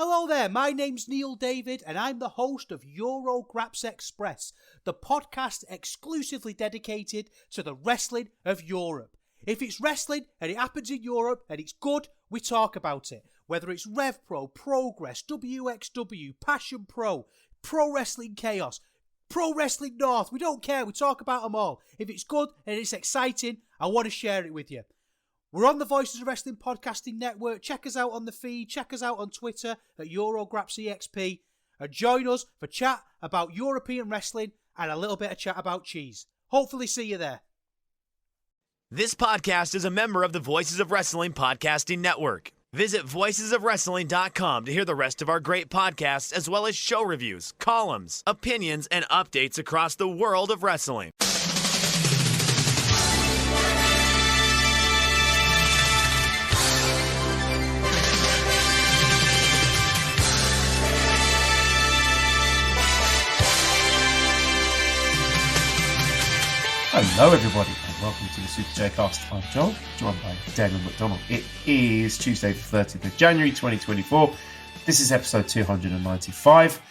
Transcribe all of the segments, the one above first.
Hello there, my name's Neil David and I'm the host of Eurograps Express, the podcast exclusively dedicated to the wrestling of Europe. If it's wrestling and it happens in Europe and it's good, we talk about it. Whether it's Rev Pro, Progress, WXW, Passion Pro, Pro Wrestling Chaos, Pro Wrestling North, we don't care, we talk about them all. If it's good and it's exciting, I want to share it with you. We're on the Voices of Wrestling Podcasting Network. Check us out on the feed. Check us out on Twitter at EuroGrapsEXP. And join us for chat about European wrestling and a little bit of chat about cheese. Hopefully see you there. This podcast is a member of the Voices of Wrestling Podcasting Network. Visit voicesofwrestling.com to hear the rest of our great podcasts, as well as show reviews, columns, opinions, and updates across the world of wrestling. Hello everybody and welcome to the Super J Cast. I'm Joel, joined by Damon McDonald. It is Tuesday the 30th of January 2024. This is episode 295.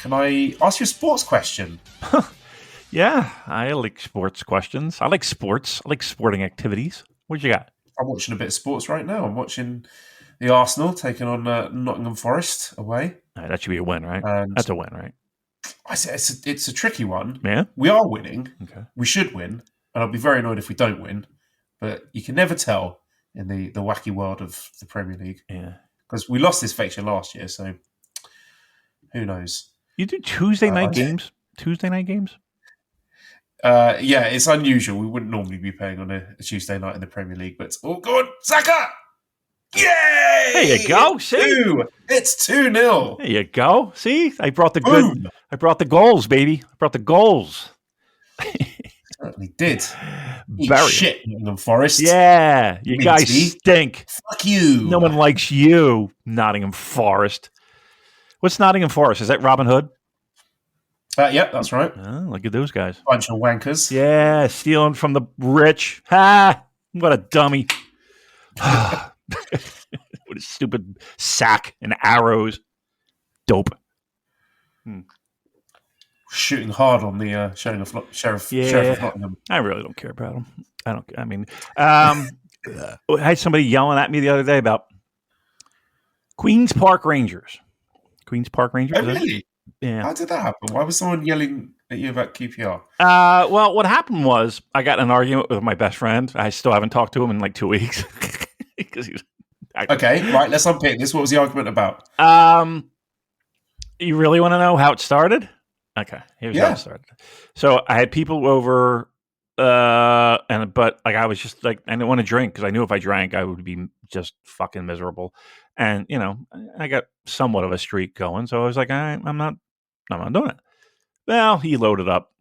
Can I ask you a sports question? Yeah, I like sports questions. I like sports. I like sporting activities. What you got? I'm watching a bit of sports right now. I'm watching the Arsenal taking on Nottingham Forest away. That should be a win, right? And that's a win, right? I say it's a tricky one. Yeah? We are winning. Okay. We should win. And I'll be very annoyed if we don't win. But you can never tell in the wacky world of the Premier League. Yeah. Because we lost this fixture last year, so who knows? You do Tuesday night games? Tuesday night games? Yeah, it's unusual. We wouldn't normally be playing on a Tuesday night in the Premier League, but go on, Saka! Yay! There you go. See? It's 2-0. There you go. See? I brought the good. I brought the goals, baby. I brought the goals. Certainly did. Very shit, Nottingham Forest. Yeah, you guys stink. Fuck you. No one likes you, Nottingham Forest. What's Nottingham Forest? Is that Robin Hood? Yeah, that's right. Oh, look at those guys. Bunch of wankers. Yeah, stealing from the rich. Ha! What a dummy. What a stupid sack and arrows. Dope. Shooting hard on the Sheriff of Nottingham. I really don't care about him. I had somebody yelling at me the other day about Queen's Park Rangers. Queen's Park Rangers? Oh, really? Yeah. How did that happen? Why was someone yelling at you about QPR? Well, what happened was I got in an argument with my best friend. I still haven't talked to him in like 2 weeks. Okay, right, let's unpick this. What was the argument about? You really want to know how it started? Okay, here's how it started. So I had people over, but I was just like, I didn't want to drink because I knew if I drank, I would be just fucking miserable. And I got somewhat of a streak going, so I was like, I'm not doing it. Well, he loaded up,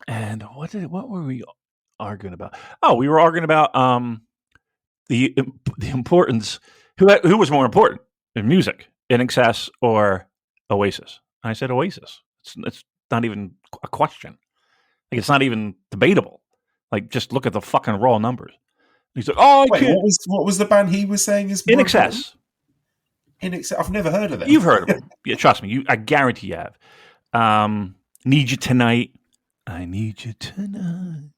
and what were we arguing about? Oh, we were arguing about the importance. Who was more important in music, INXS or Oasis? And I said Oasis. It's not even a question. Like, it's not even debatable. Like, just look at the fucking raw numbers. He's like, oh, what was the band he was saying is INXS? INXS. I've never heard of them. You've heard of them. Yeah, trust me. I guarantee you have. Need You Tonight. I Need You Tonight.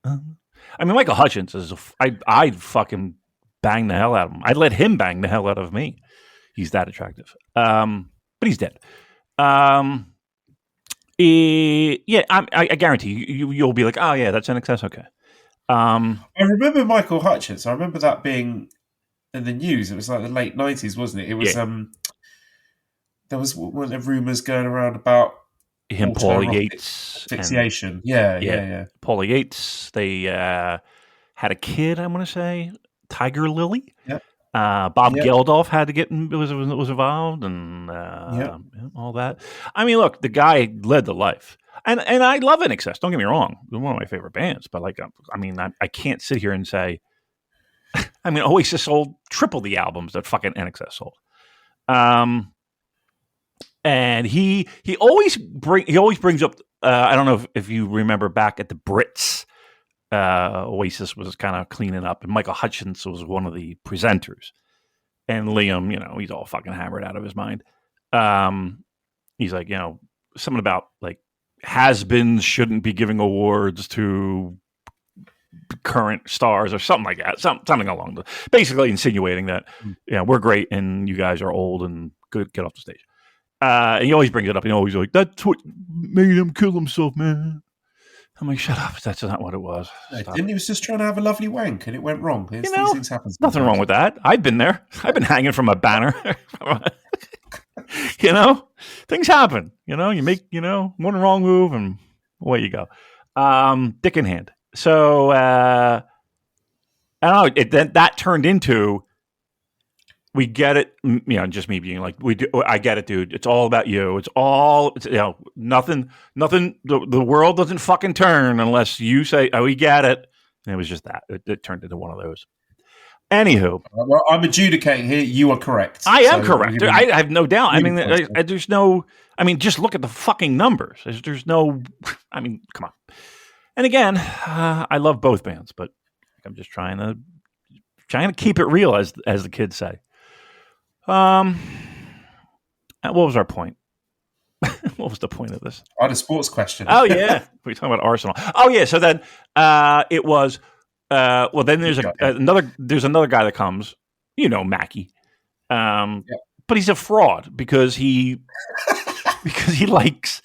I mean, Michael Hutchins is I'd fucking bang the hell out of him. I'd let him bang the hell out of me. He's that attractive. But he's dead. Yeah, I guarantee you'll be like, oh yeah, that's INXS. Okay. I remember Michael Hutchins. I remember that being in the news. It was like the late 90s, wasn't it? It was there was one of rumors going around about him, Paulie Yates, asphyxiation. Yeah. Paulie Yates. They had a kid. I want to say Tiger Lily. Yep. Bob Geldof had to get was involved, and all that. I mean, look, the guy led the life, and I love INXS. Don't get me wrong; they're one of my favorite bands. But like, I mean, I can't sit here and say, I mean, Oasis sold triple the albums that fucking INXS sold. And he always brings up. I don't know if you remember back at the Brits. Oasis was kind of cleaning up, and Michael Hutchins was one of the presenters. And Liam, he's all fucking hammered out of his mind. He's like, something about like has-beens shouldn't be giving awards to current stars or something like that. Something along the, basically insinuating that, we're great and you guys are old and good, get off the stage. And he always brings it up. And always like, that's what made him kill himself, man. I'm like, shut up. That's not what it was. Didn't he was just trying to have a lovely wank and it went wrong. These things happen. Nothing wrong with that. I've been there. I've been hanging from a banner. Things happen. You make, one wrong move and away you go. Dick in hand. So, I don't know. That turned into, we get it, just me being like, I get it, dude. It's all about you. It's nothing, the world doesn't fucking turn unless you say, oh, we get it. And it was just that. It turned into one of those. Anywho. Well, I'm adjudicating here. You are correct. I am correct. I have no doubt. I mean, there's no, just look at the fucking numbers. There's no, come on. And again, I love both bands, but I'm just trying to keep it real, as the kids say. What was our point? What was the point of this? I had a sports question. Oh yeah, we're talking about Arsenal. Oh yeah, so then it was. Well, then there's another guy that comes. Mackie. But he's a fraud because he likes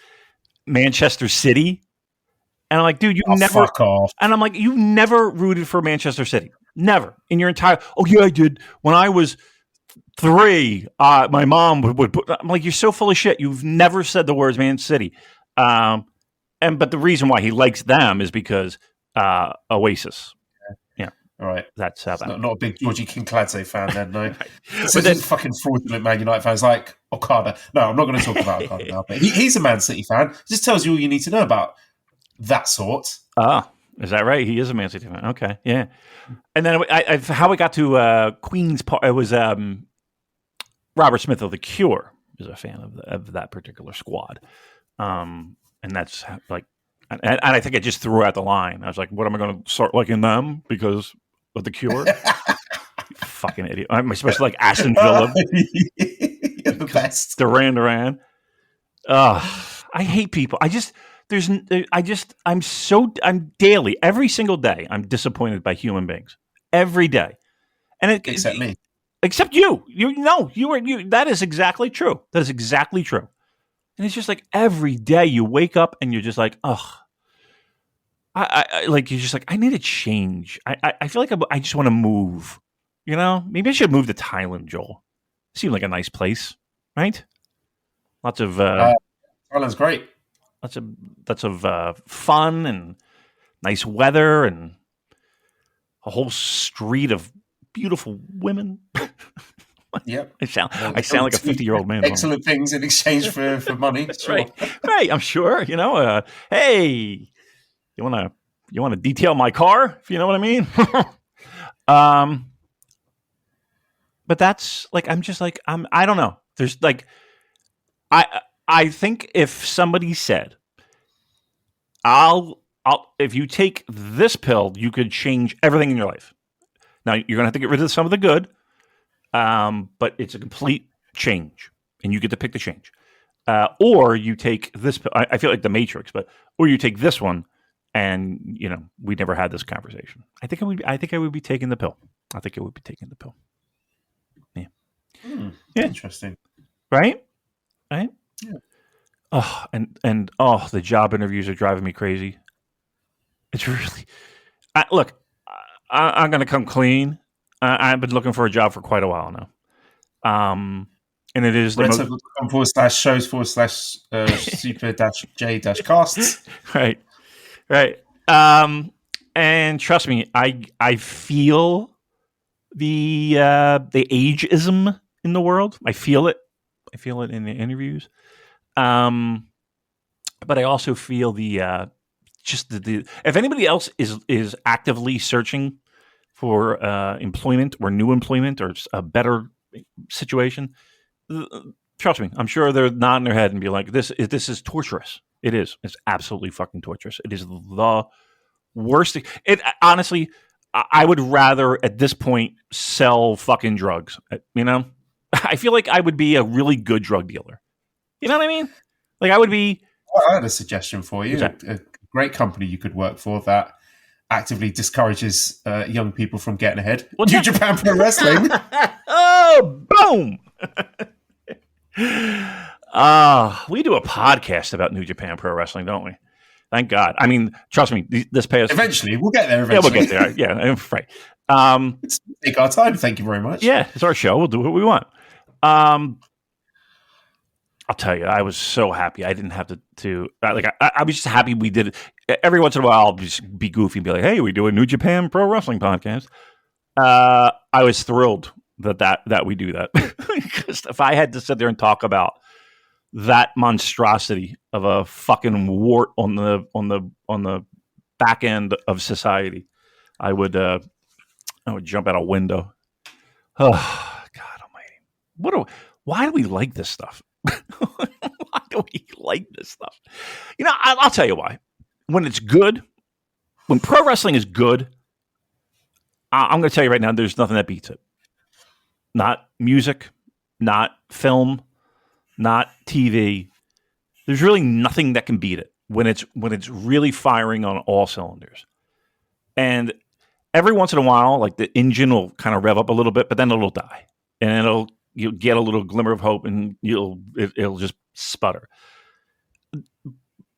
Manchester City. And I'm like, dude, fuck off. And I'm like, you never rooted for Manchester City. Never. In your entire... Oh, yeah, I did. When I was 3, my mom would put... I'm like, you're so full of shit. You've never said the words Man City. But the reason why he likes them is because Oasis. Yeah. All right. That's how that... Not a big Georgie Kinkladze fan then, no. This is fucking fraudulent Man United fans like Okada. No, I'm not going to talk about Okada now. But he's a Man City fan. It just tells you all you need to know about that sort. Is that right? He is a Man City fan. Okay, yeah. And then how we got to Queen's Park, it was Robert Smith of The Cure is a fan of that particular squad. And that's like, and I think I just threw out the line. I was like, what am I going to start liking them because of The Cure? Fucking idiot. Am I supposed to like Aston Villa? You're the best. Duran. I hate people. I'm daily, every single day, I'm disappointed by human beings. Every day. Except me. Except you. That is exactly true. That is exactly true. And it's just like every day you wake up and you're just like, ugh. You're just like, I need a change. I feel like I just want to move. Maybe I should move to Thailand, Joel. Seems like a nice place, right? Lots of Thailand's great. Lots of fun and nice weather and a whole street of beautiful women. Yep. I sound like a 50-year-old man. Excellent things in exchange for money. Sure. Right. I'm sure. Hey, you want to detail my car? If you know what I mean. But that's like, I'm just like, I don't know. There's like, I think if somebody said, if you take this pill, you could change everything in your life. Now you're gonna have to get rid of some of the good, but it's a complete change, and you get to pick the change. Or you take this pill. I feel like the Matrix, or you take this one, and we never had this conversation. I think I would be taking the pill. I think I would be taking the pill. Yeah. Yeah. Interesting. Right. Yeah. Oh, and the job interviews are driving me crazy. It's really... Look, I'm going to come clean. I've been looking for a job for quite a while now. And it is redtop.com/shows/super-j-casts. Right. And trust me, I feel the ageism in the world. I feel it. I feel it in the interviews. But I also feel the if anybody else is actively searching for employment or new employment or a better situation, trust me, I'm sure they're nodding their head and be like, this is torturous. It is. It's absolutely fucking torturous. It is the worst. It honestly, I would rather at this point sell fucking drugs. You know, I feel like I would be a really good drug dealer. You know what I mean? Like I would be. Well, I had a suggestion for you. Exactly. A great company you could work for that actively discourages young people from getting ahead. New Japan Pro Wrestling. Oh, boom! We do a podcast about New Japan Pro Wrestling, don't we? Thank God. I mean, trust me, this past... Eventually, we'll get there. Eventually. Yeah, we'll get there. Yeah, right. It's take our time. Thank you very much. Yeah, it's our show. We'll do what we want. I'll tell you, I was so happy. I didn't have to I was just happy we did it. Every once in a while, I'll just be goofy and be like, hey, we do a New Japan Pro Wrestling podcast. I was thrilled that we do that. Because if I had to sit there and talk about that monstrosity of a fucking wart on the back end of society, I would jump out a window. Oh, God Almighty! Why do we like this stuff? Why do we like this stuff? You know, I'll tell you why. When it's good, when pro wrestling is good, I'm going to tell you right now, there's nothing that beats it. Not music, not film, not TV. There's really nothing that can beat it when it's really firing on all cylinders. And every once in a while, like the engine will kind of rev up a little bit, but then it'll die, and you'll get a little glimmer of hope, and it'll just sputter.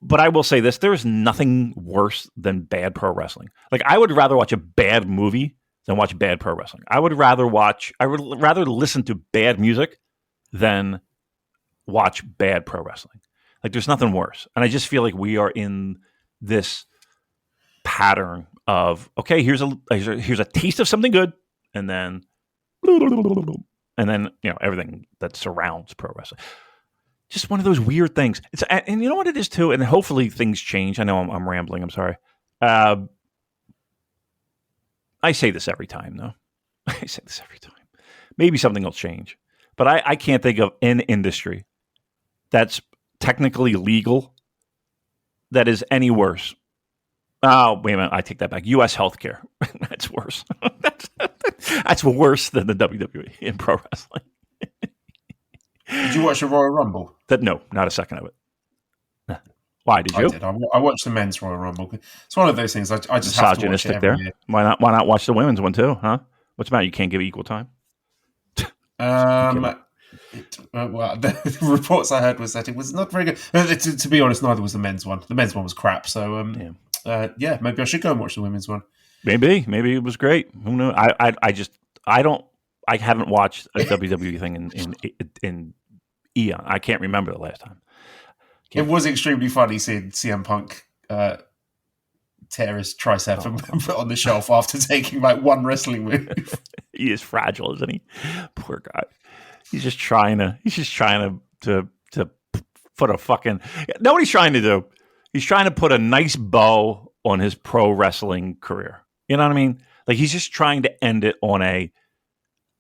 But I will say this: there is nothing worse than bad pro wrestling. Like I would rather watch a bad movie than watch bad pro wrestling. I would rather listen to bad music than watch bad pro wrestling. Like there's nothing worse. And I just feel like we are in this pattern of, okay, here's a taste of something good, and then everything that surrounds pro wrestling. Just one of those weird things. And you know what it is too, and hopefully things change. I know I'm rambling, I'm sorry. I say this every time, though. I say this every time. Maybe something will change. But I can't think of an industry that's technically legal that is any worse. Oh, wait a minute. I take that back. U.S. healthcare. That's worse. That's worse than the WWE in pro wrestling. Did you watch the Royal Rumble? No, not a second of it. Why did you? I did. I watched the men's Royal Rumble. It's one of those things. I just have to watch it every year. Why not watch the women's one too? Huh? What's the matter? You can't give it equal time? The reports I heard was that it was not very good. To be honest, neither was the men's one. The men's one was crap. So maybe I should go and watch the women's one. Maybe it was great. Who knows? I haven't watched a WWE thing in eon. I can't remember the last time. It was extremely funny seeing CM Punk tear his tricep and put it on the shelf after taking like one wrestling move. He is fragile, isn't he? Poor guy. He's just trying to put a fucking. Know what he's trying to do? He's trying to put a nice bow on his pro wrestling career. You know what I mean? Like he's just trying to end it on a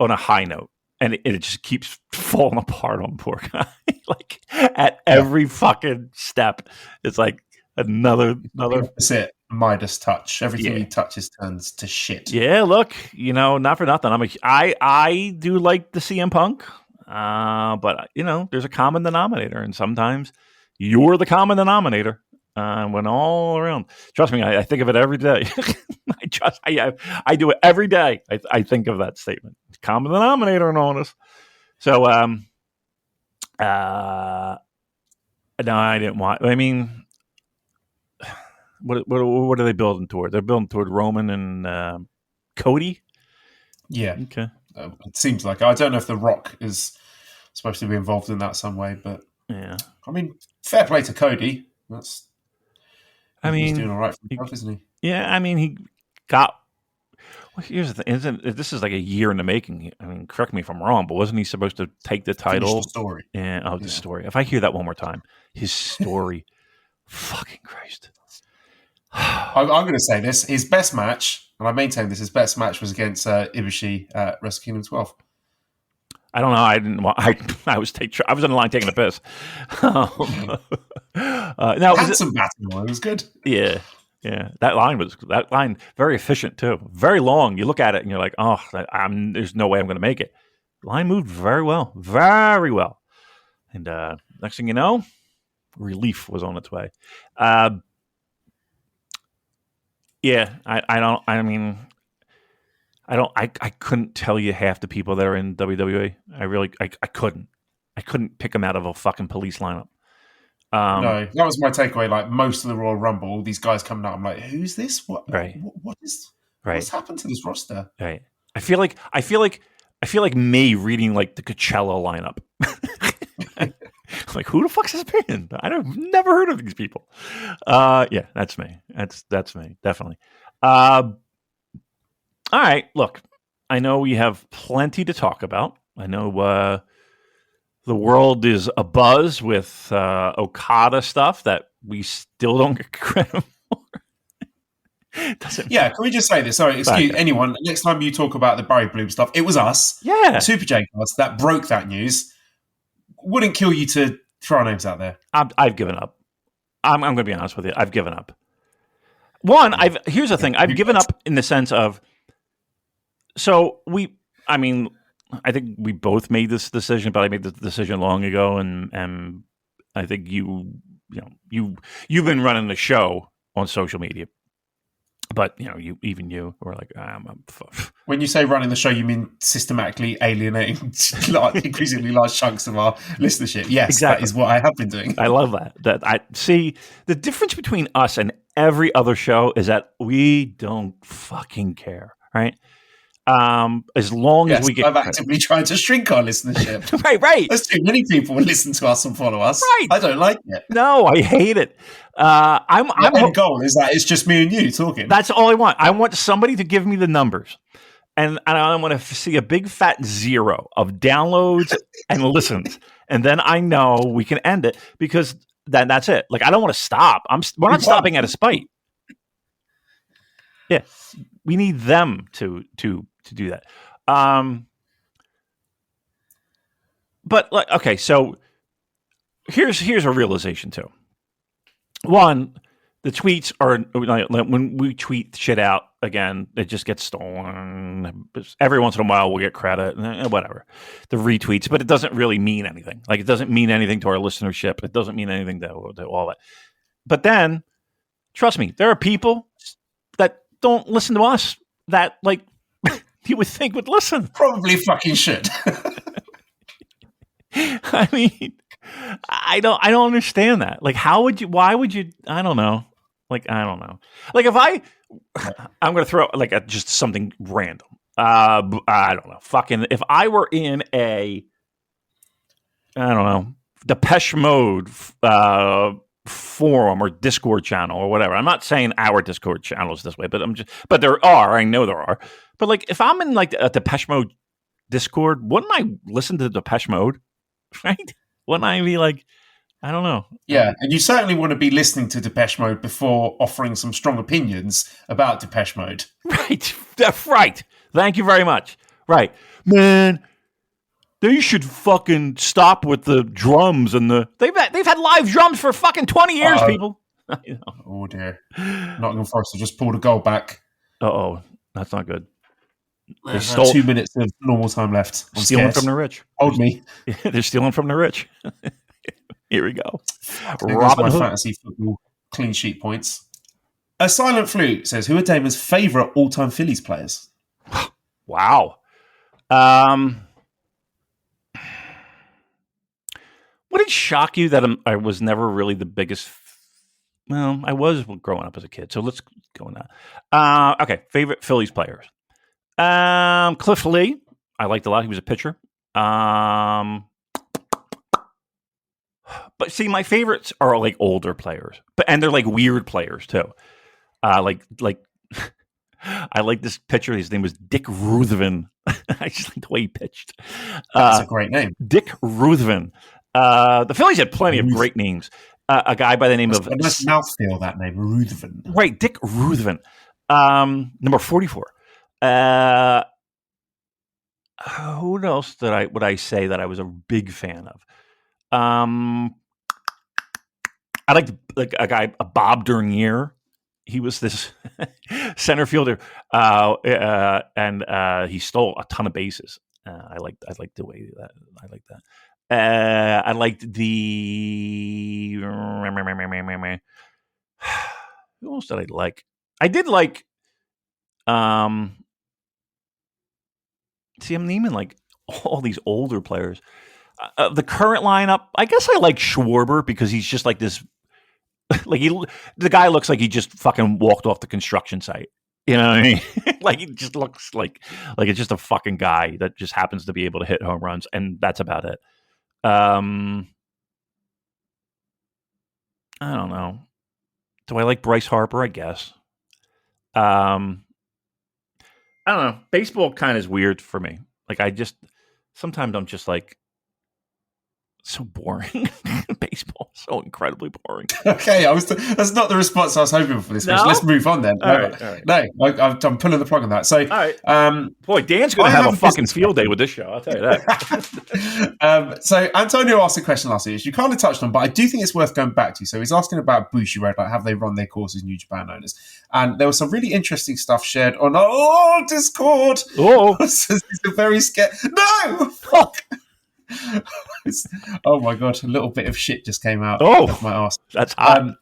high note. And it just keeps falling apart on poor guy. Like at every fucking step, it's like another. That's it. Midas touch. Everything he touches turns to shit. Yeah, look, not for nothing. I do like the CM Punk, but there's a common denominator, and sometimes you're the common denominator. When all around, trust me, I think of it every day. I do it every day. I think of that statement. Common denominator in all this. So, no, I didn't want. I mean, what are they building toward? They're building toward Roman and Cody. Yeah. Okay. It seems like I don't know if The Rock is supposed to be involved in that some way, but yeah. I mean, fair play to Cody. He's doing all right for himself, isn't he? Yeah, I mean, he got. Well, here's the thing: this is like a year in the making. I mean, correct me if I'm wrong, but wasn't he supposed to take the title? Finish the story. The story. If I hear that one more time, his story. Fucking Christ! I'm going to say this: his best match, and I maintain this. His best match was against Ibushi at Wrestle Kingdom 12. I don't know. I didn't. I was on the line taking a piss. Handsome battle. It was good. Yeah. Yeah, that line very efficient too. Very long. You look at it and you're like, oh, there's no way I'm going to make it. Line moved very well, very well. And next thing you know, relief was on its way. Yeah, I couldn't tell you half the people that are in WWE. I couldn't pick them out of a fucking police lineup. No, that was my takeaway. Like most of the Royal Rumble, all these guys coming out, I'm like, who's this? What's happened to this roster? Right. I feel like me reading like the Coachella lineup. Like, who the fuck's this band? I've never heard of these people. Yeah, that's me. That's me, definitely. All right, look, I know we have plenty to talk about. I know the world is abuzz with Okada stuff that we still don't get credit for. Can we just say this? Sorry, excuse anyone. Next time you talk about the Barry Bloom stuff, it was us. Yeah. Super J Cast that broke that news. Wouldn't kill you to throw our names out there. I've given up. I'm going to be honest with you. I've given up. Here's the thing. I've given up in the sense of, I think we both made this decision, but I made the decision long ago, and I think you've been running the show on social media. But you were like, when you say running the show, you mean systematically alienating increasingly large chunks of our listenership. Yes, exactly. That is what I have been doing. I love that. That I see the difference between us and every other show is that we don't fucking care, right? As long as we get actively trying to shrink our listenership. right. There's too many people who listen to us and follow us. Right. I don't like it. No, I hate it. My goal is that it's just me and you talking. That's all I want. I want somebody to give me the numbers. And I want to see a big fat 0 of downloads and listens. And then I know we can end it because that's it. Like, I don't want to stop. We're not stopping out of spite. Yeah. We need them to do that. But like, okay, so here's a realization too. One, the tweets are when we tweet shit out again, it just gets stolen. Every once in a while, we'll get credit, whatever, the retweets, but it doesn't really mean anything. Like, it doesn't mean anything to our listenership. It doesn't mean anything to all that. But then, trust me, there are people that don't listen to us that like you would think would listen. Probably fucking should. I mean, I don't understand that. Like, why would you, I don't know. Like, I don't know. Like, if I'm going to throw like just something random. I don't know. Fucking, if I were in I don't know, Depeche Mode forum or Discord channel or whatever. I'm not saying our Discord channel is this way, but but there are. I know there are. But like, if I'm in like a Depeche Mode Discord, wouldn't I listen to Depeche Mode? Right? Wouldn't I be like, I don't know. Yeah, and you certainly want to be listening to Depeche Mode before offering some strong opinions about Depeche Mode. Right. That's right. Thank you very much. Right. Man, they should fucking stop with the drums and they've had live drums for fucking 20 years, people. Oh dear. Nottingham Forest have just pulled a goal back. Uh-oh. That's not good. They stole 2 minutes of normal time left. Stealing from the rich. Hold me. They're stealing from the rich. Here we go. Robin Hood. Fantasy football clean sheet points. A Silent Flute says, who are Damon's favourite all-time Phillies players? Wow. Would it shock you that I was never really the biggest? Well, I was growing up as a kid, so let's go now. Okay, favorite Phillies players. Cliff Lee, I liked a lot. He was a pitcher. But see, my favorites are like older players, and they're like weird players too. Like I like this pitcher. His name was Dick Ruthven. I just like the way he pitched. That's a great name, Dick Ruthven. The Phillies had plenty of great names. A guy by the name of... A nice mouthfeel, that name, Ruthven. Right, Dick Ruthven. Number 44. Who else would I say that I was a big fan of? I liked like a guy, Bob Dernier. he was this center fielder, and he stole a ton of bases. I liked the way that I liked that. I liked the. Who else did I like? I did like. See, I'm naming like all these older players. The current lineup, I guess I like Schwarber because he's just like this. Like the guy looks like he just fucking walked off the construction site. You know what I mean? Like he just looks like it's just a fucking guy that just happens to be able to hit home runs, and that's about it. I don't know. Do I like Bryce Harper? I guess. I don't know. Baseball kind of is weird for me. Like sometimes I'm just like so boring. Baseball is so incredibly boring. Okay, that's not the response I was hoping for this question. No? Let's move on then. All right. No, I'm pulling the plug on that. So, all right. Boy, Dan's going to have a fucking field day with this show. I'll tell you that. So Antonio asked a question last year, which you kind of touched on, but I do think it's worth going back to. So he's asking about Bushiroad, like have they run their course as New Japan owners? And there was some really interesting stuff shared on Discord. Oh, This is a very scary. No, fuck. Oh my god! A little bit of shit just came out of my arse. That's hot.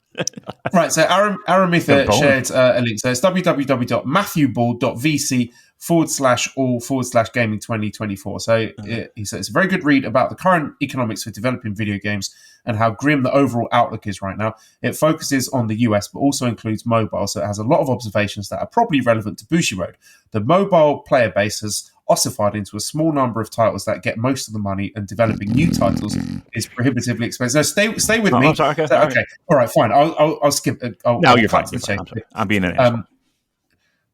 Right, so Aaron Mitha shared a link. So it's www.matthewball.vc/all/gaming 2024. So he said it's a very good read about the current economics for developing video games and how grim the overall outlook is right now. It focuses on the US, but also includes mobile. So it has a lot of observations that are probably relevant to Bushiroad. The mobile player base has ossified into a small number of titles that get most of the money, and developing new titles is prohibitively expensive. No, stay with me. I'm sorry, okay. Okay, all right, fine. I'll skip. No, you're fine. I'm being an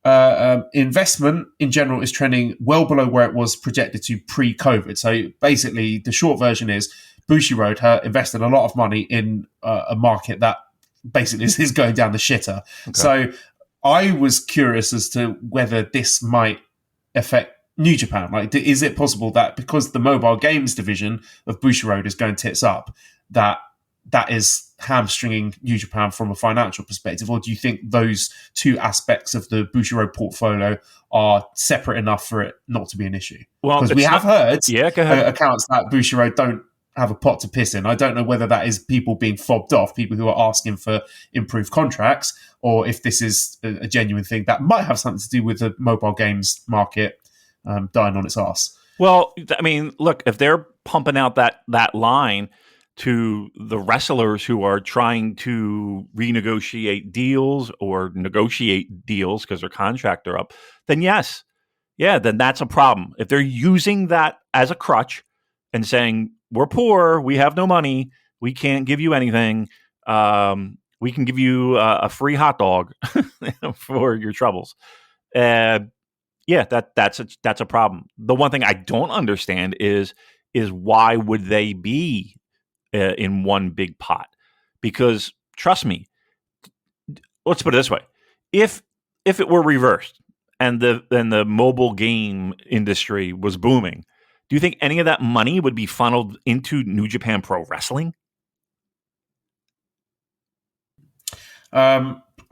asshole. Investment in general is trending well below where it was projected to pre-COVID. So basically, the short version is Bushiroad invested a lot of money in a market that basically is going down the shitter. Okay. So I was curious as to whether this might affect New Japan. Like, is it possible that because the mobile games division of Bushiroad is going tits up, that is hamstringing New Japan from a financial perspective? Or do you think those two aspects of the Bushiroad portfolio are separate enough for it not to be an issue? Well, because we have heard accounts that Bushiroad don't have a pot to piss in. I don't know whether that is people being fobbed off, people who are asking for improved contracts, or if this is a genuine thing that might have something to do with the mobile games market dying on its ass. Well, I mean, look, if they're pumping out that line to the wrestlers who are trying to renegotiate deals or negotiate deals because their contract are up, then yes. Yeah, then that's a problem. If they're using that as a crutch and saying, we're poor, we have no money, we can't give you anything, we can give you a free hot dog for your troubles. Yeah, that's a problem. The one thing I don't understand is why would they be in one big pot? Because trust me, let's put it this way: if it were reversed and the mobile game industry was booming, do you think any of that money would be funneled into New Japan Pro Wrestling?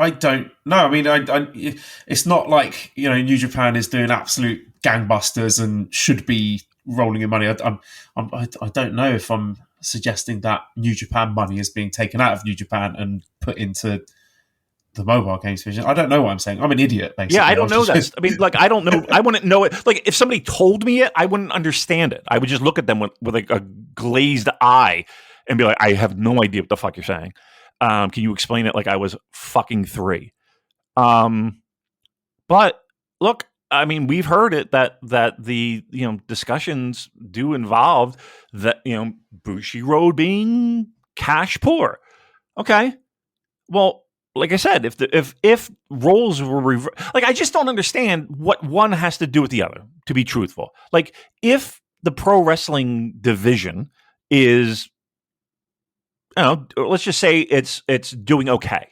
I don't know. I mean, it's not like, New Japan is doing absolute gangbusters and should be rolling in money. I don't know if I'm suggesting that New Japan money is being taken out of New Japan and put into the mobile games division. I don't know what I'm saying. I'm an idiot, basically. Yeah, I don't know that. I mean, like, I don't know. I wouldn't know it. Like, if somebody told me it, I wouldn't understand it. I would just look at them with like a glazed eye and be like, I have no idea what the fuck you're saying. Can you explain it like I was fucking 3? But look, I mean, we've heard it that the discussions do involve that Bushiroad being cash poor. Okay, well, like I said, if roles were like, I just don't understand what one has to do with the other. To be truthful, like if the pro wrestling division is, let's just say it's doing okay,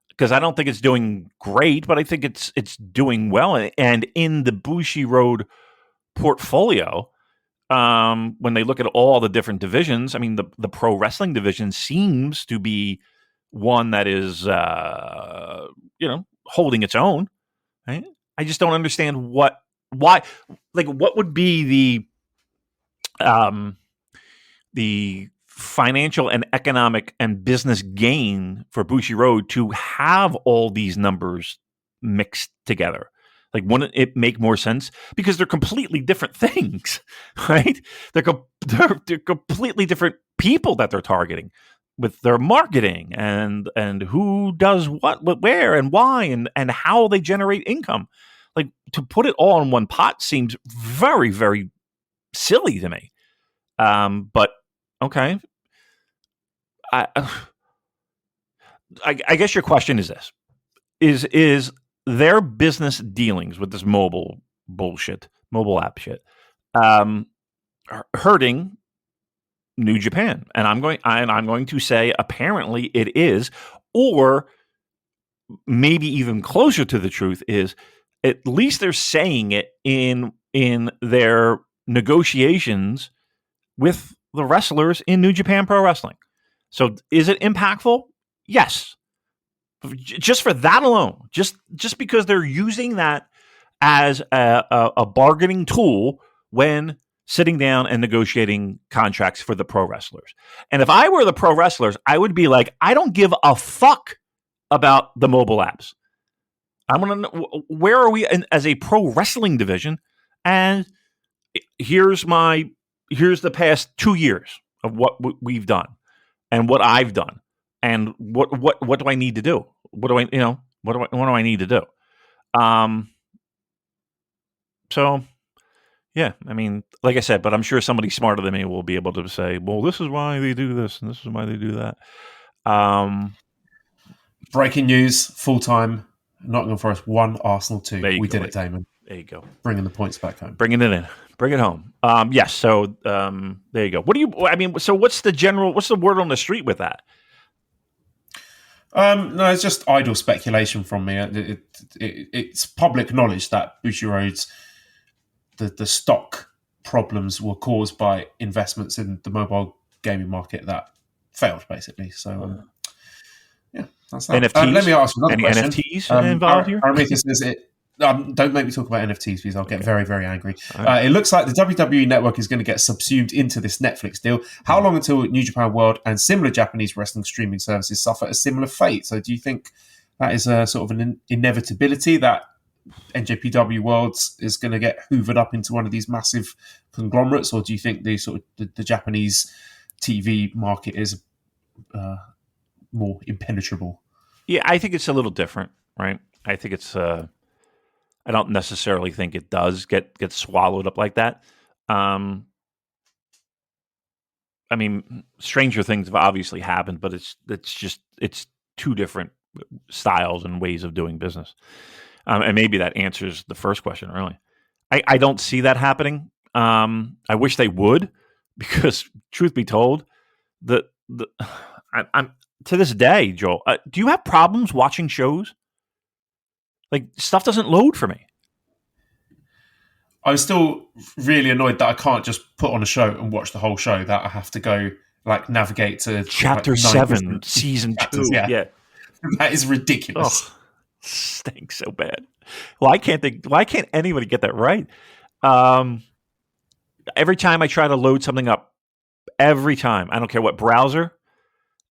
because I don't think it's doing great, but I think it's doing well. And in the Bushiroad portfolio, when they look at all the different divisions, I mean, the pro wrestling division seems to be one that is, holding its own. Right? I just don't understand why. What would be the financial and economic and business gain for Bushiroad to have all these numbers mixed together? Like, wouldn't it make more sense? Because they're completely different things, right? They're completely different people that they're targeting with their marketing and who does what, where, and why, and how they generate income. Like, to put it all in one pot seems very, very silly to me. But okay, I guess your question is this: is their business dealings with this mobile app shit, hurting New Japan? And I'm going to say apparently it is, or maybe even closer to the truth is, at least they're saying it in their negotiations with the wrestlers in New Japan Pro Wrestling. So is it impactful? Yes. Just for that alone, just because they're using that as a bargaining tool when sitting down and negotiating contracts for the pro wrestlers. And if I were the pro wrestlers, I would be like, I don't give a fuck about the mobile apps. I want to know, where are we as a pro wrestling division? And here's the past 2 years of what we've done and what I've done. And what do I need to do? What do I need to do? So yeah, I mean, like I said, but I'm sure somebody smarter than me will be able to say, well, this is why they do this and this is why they do that. Breaking news, full-time, Nottingham Forest 1, Arsenal 2. We did it, Damon. There you go. Bringing the points back home. Bringing it in. Bring it home. Yes. So there you go. So what's the word on the street with that? No, it's just idle speculation from me. It's public knowledge that Bushiroad's the stock problems were caused by investments in the mobile gaming market that failed, basically. So, yeah, that's that. NFTs? Let me ask you another question. NFTs involved here? Aramitha says don't make me talk about NFTs, please. I'll get very, very angry. It looks like the WWE network is going to get subsumed into this Netflix deal. How long until New Japan World and similar Japanese wrestling streaming services suffer a similar fate? So do you think that is a sort of an inevitability that NJPW Worlds is going to get hoovered up into one of these massive conglomerates? Or do you think the Japanese TV market is more impenetrable? Yeah, I think it's a little different, right? I think it's... I don't necessarily think it does get swallowed up like that. I mean, stranger things have obviously happened, but it's two different styles and ways of doing business. And maybe that answers the first question early. I don't see that happening. I wish they would, because truth be told, I'm to this day, Joel. Do you have problems watching shows? Like, stuff doesn't load for me. I'm still really annoyed that I can't just put on a show and watch the whole show, that I have to go navigate to Chapter 7, Season 2. Yeah. That is ridiculous. Oh, stinks so bad. Why can't anybody get that right? Every time I try to load something up, every time, I don't care what browser,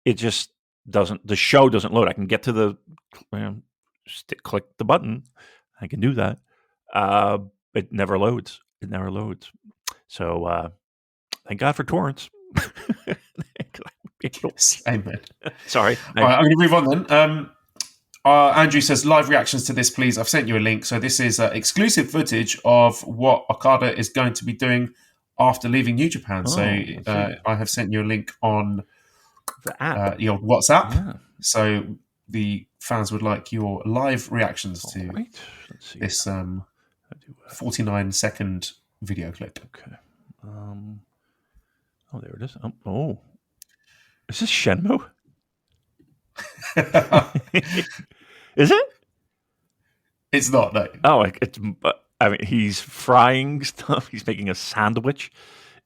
it just doesn't, the show doesn't load. I can get to the... click the button. I can do that. It never loads. So thank God for torrents. Amen. Sorry. All right, I'm going to move on then. Andrew says, live reactions to this, please. I've sent you a link. So this is exclusive footage of what Okada is going to be doing after leaving New Japan. I have sent you a link on the app. Your WhatsApp. Yeah. So the fans would like your live reactions to this 49-second video clip. Okay. There it is. Oh. Is this Shenmue? Is it? It's not, no. Oh, he's frying stuff. He's making a sandwich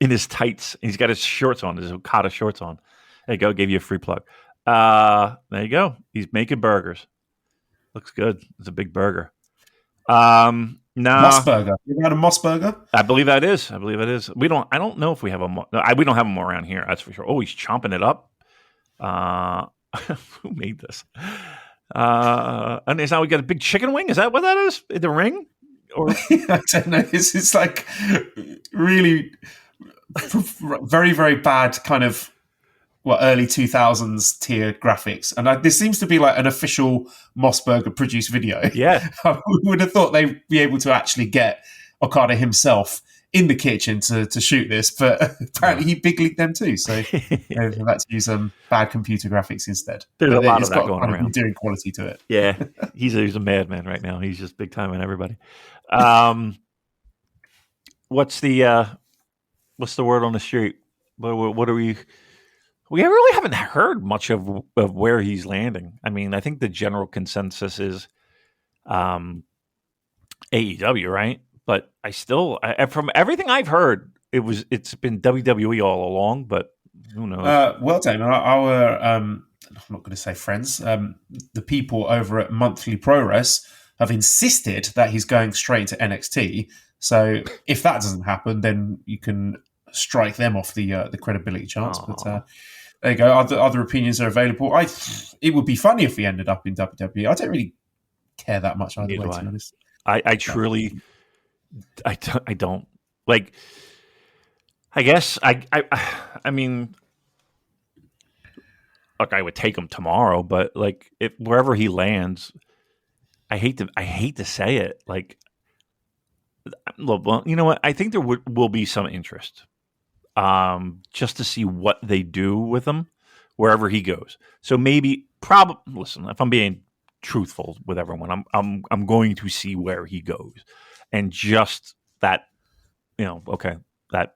in his tights. He's got his shorts on, his Okada shorts on. There you go. Gave you a free plug. There you go. He's making burgers. Looks good. It's a big burger. Moss burger. You ever had a Moss burger? I believe that is. We don't. I don't know if we have we don't have them around here. That's for sure. Oh, he's chomping it up. Who made this? And is now we got a big chicken wing. Is that what that is? The ring? Or I don't know. It's like really very, very bad kind of early 2000s tier graphics. And this seems to be like an official Mossberger produced video. Yeah. I would have thought they'd be able to actually get Okada himself in the kitchen to shoot this, but apparently he big leagued them too. So they've had to use bad computer graphics instead. There's a lot of that going around. Doing quality to it. Yeah. He's a madman right now. He's just big time on everybody. What's the word on the street? What are we? We really haven't heard much of where he's landing. I mean, I think the general consensus is AEW, right? But I still, from everything I've heard, it's been WWE all along. But who knows? Well, Dane, our I'm not going to say friends. The people over at Monthly Progress have insisted that he's going straight to NXT. So if that doesn't happen, then you can strike them off the credibility charts. But there you go. Other opinions are available. It would be funny if he ended up in WWE. I don't really care that much either way, to be honest. I truly, I don't like. I guess I mean, look, I would take him tomorrow, but like if wherever he lands, I hate to say it, like. Well, you know what? I think there will be some interest, just to see what they do with him wherever he goes. So maybe, listen. If I'm being truthful with everyone, I'm going to see where he goes, and just that, that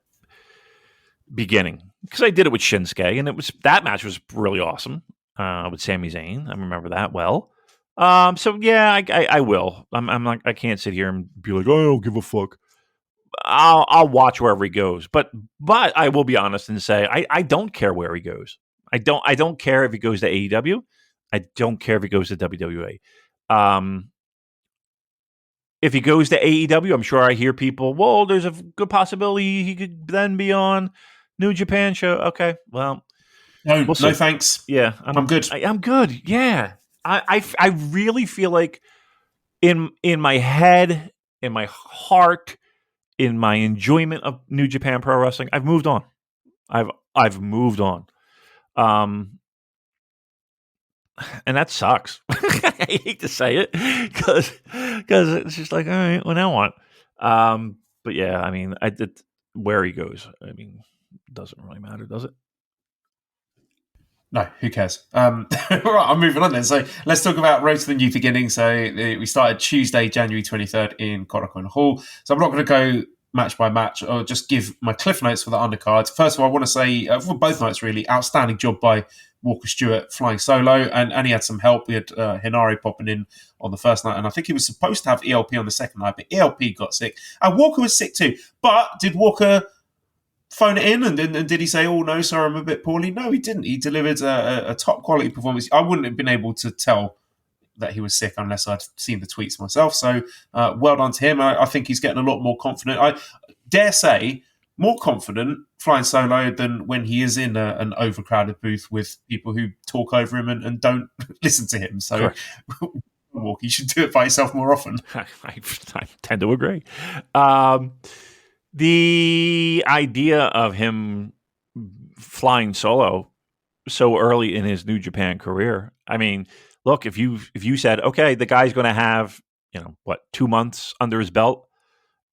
beginning, because I did it with Shinsuke, and that match was really awesome with Sami Zayn. I remember that well. So yeah, I will. I'm like, I can't sit here and be like, oh, I don't give a fuck. I'll watch wherever he goes, but I will be honest and say I don't care where he goes. I don't care if he goes to AEW. I don't care if he goes to WWE. If he goes to AEW, I'm sure I hear people, well, there's a good possibility he could then be on New Japan show. Okay, well, no thanks. Yeah, I'm good. I'm good. Yeah. I really feel like in my head, in my heart, in my enjoyment of New Japan Pro Wrestling, I've moved on. I've moved on. And that sucks. I hate to say it because it's just like, all right, well, now what? But yeah, I mean, where he goes, I mean, it doesn't really matter, does it? No, who cares? Right, I'm moving on then. So let's talk about Road to the New Beginning. So we started Tuesday, January 23rd in Korakuen Hall. So I'm not going to go match by match. I'll just give my cliff notes for the undercards. First of all, I want to say, for both nights really, outstanding job by Walker Stewart flying solo. And he had some help. We had Hinari popping in on the first night. And I think he was supposed to have ELP on the second night, but ELP got sick. And Walker was sick too. But did Walker phone it in and did he say, oh no, sorry, I'm a bit poorly? No, he didn't. He delivered a top quality performance. I wouldn't have been able to tell that he was sick unless I'd seen the tweets myself. So well done to him. I think he's getting a lot more confident. I dare say more confident flying solo than when he is in an overcrowded booth with people who talk over him and don't listen to him. So Walk, you should do it by yourself more often. I tend to agree. The idea of him flying solo so early in his New Japan career, I mean, look, if you said, okay, the guy's going to have, 2 months under his belt,